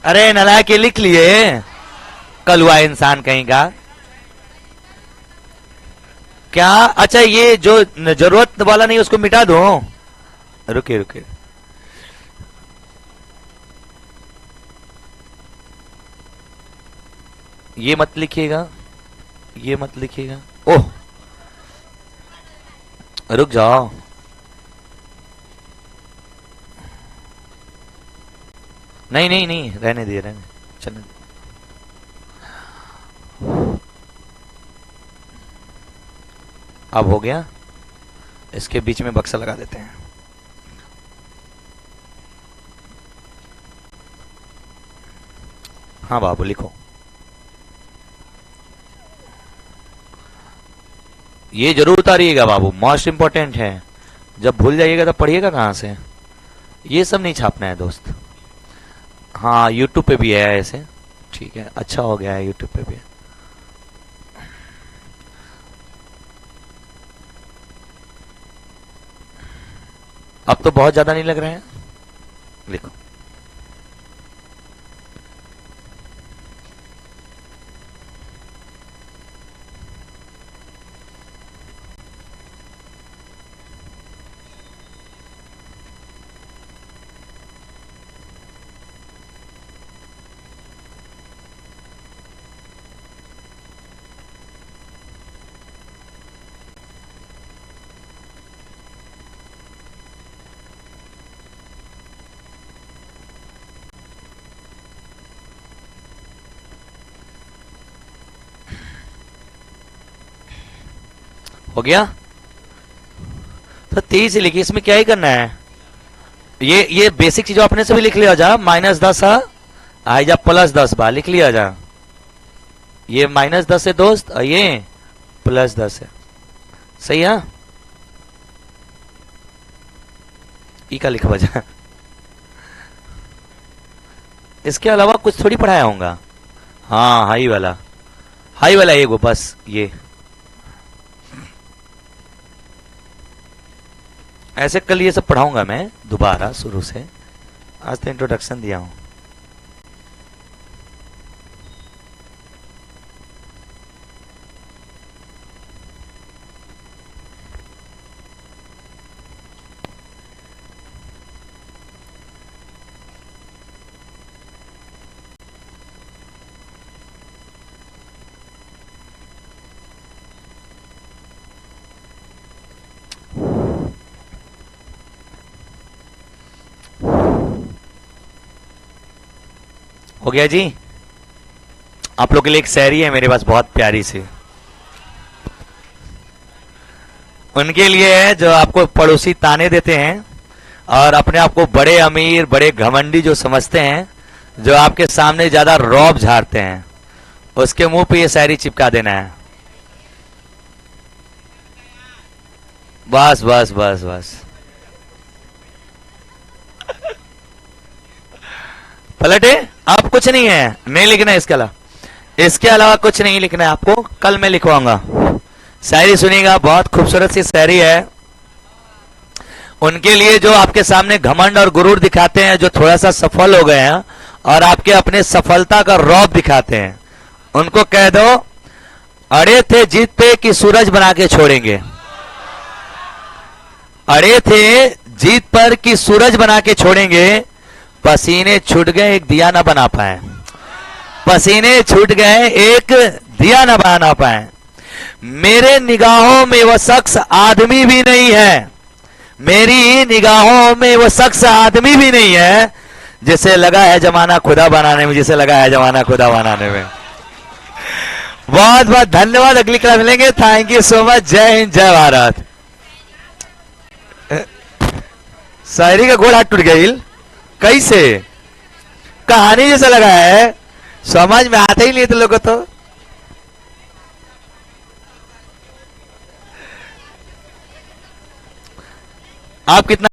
अरे नालायक, ये लिख लिए कल हुआ इंसान कहीं का। क्या? अच्छा, ये जो जरूरत वाला नहीं उसको मिटा दो। रुके रुके, ये मत लिखिएगा, ये मत लिखिएगा। ओह, रुक जाओ। नहीं नहीं नहीं, रहने दिए, रहने चलने। अब हो गया, इसके बीच में बक्सा लगा देते हैं। हाँ बाबू लिखो। ये जरूर उतारिएगा बाबू, मोस्ट इंपॉर्टेंट है। जब भूल जाइएगा तो पढ़िएगा कहां से। ये सब नहीं छापना है दोस्त। हाँ, यूट्यूब पे भी है ऐसे। ठीक है, अच्छा हो गया है, यूट्यूब पे भी है। अब तो बहुत ज्यादा नहीं लग रहे हैं। लिखो। हो गया? तो तेज से लिखिए, इसमें क्या ही करना है। ये बेसिक चीजों अपने से भी लिख लिया जा। -10 आई जा +10 बा, लिख लिया जा। ये -10 है दोस्त, और ये +10 है। सही है? ई का लिखवा जा। इसके अलावा कुछ थोड़ी पढ़ाया होगा। हाँ, हाई वाला ये गो, बस ये ऐसे कल ये सब पढ़ाऊंगा मैं दोबारा शुरू से। आज तो इंट्रोडक्शन दिया हूं। हो गया जी? आप लोग के लिए एक शायरी है मेरे पास, बहुत प्यारी सी। उनके लिए है जो आपको पड़ोसी ताने देते हैं, और अपने आप को बड़े अमीर, बड़े घमंडी जो समझते हैं, जो आपके सामने ज्यादा रौब झाड़ते हैं, उसके मुंह पे ये शायरी चिपका देना है। बस बस बस बस, पलटे। अब कुछ नहीं है, नहीं लिखना है इसके अलावा, इसके अलावा कुछ नहीं लिखना है आपको। कल मैं लिखवाऊंगा। शायरी सुनिएगा, बहुत खूबसूरत सी शायरी है। उनके लिए जो आपके सामने घमंड और गुरूर दिखाते हैं, जो थोड़ा सा सफल हो गए हैं और आपके अपने सफलता का रौब दिखाते हैं, उनको कह दो, अड़े थे जीत पे कि सूरज बना के छोड़ेंगे। अड़े थे जीत पर कि सूरज बना के छोड़ेंगे, पसीने छूट गए एक दिया ना बना पाए। पसीने छूट गए एक दिया ना बना पाए। मेरे निगाहों में वह शख्स आदमी भी नहीं है, मेरी निगाहों में वो शख्स आदमी भी नहीं है, जिसे लगा है जमाना खुदा बनाने में, जिसे लगा है जमाना खुदा बनाने में। बहुत बहुत धन्यवाद। अगली क्लास मिलेंगे। Thank you so much. जय हिंद, जय भारत। शायरी का गोड़ हाथ टूट गई कैसे? कहानी जैसा लगा है, समझ में आता ही नहीं तो लोगों तो। आप कितना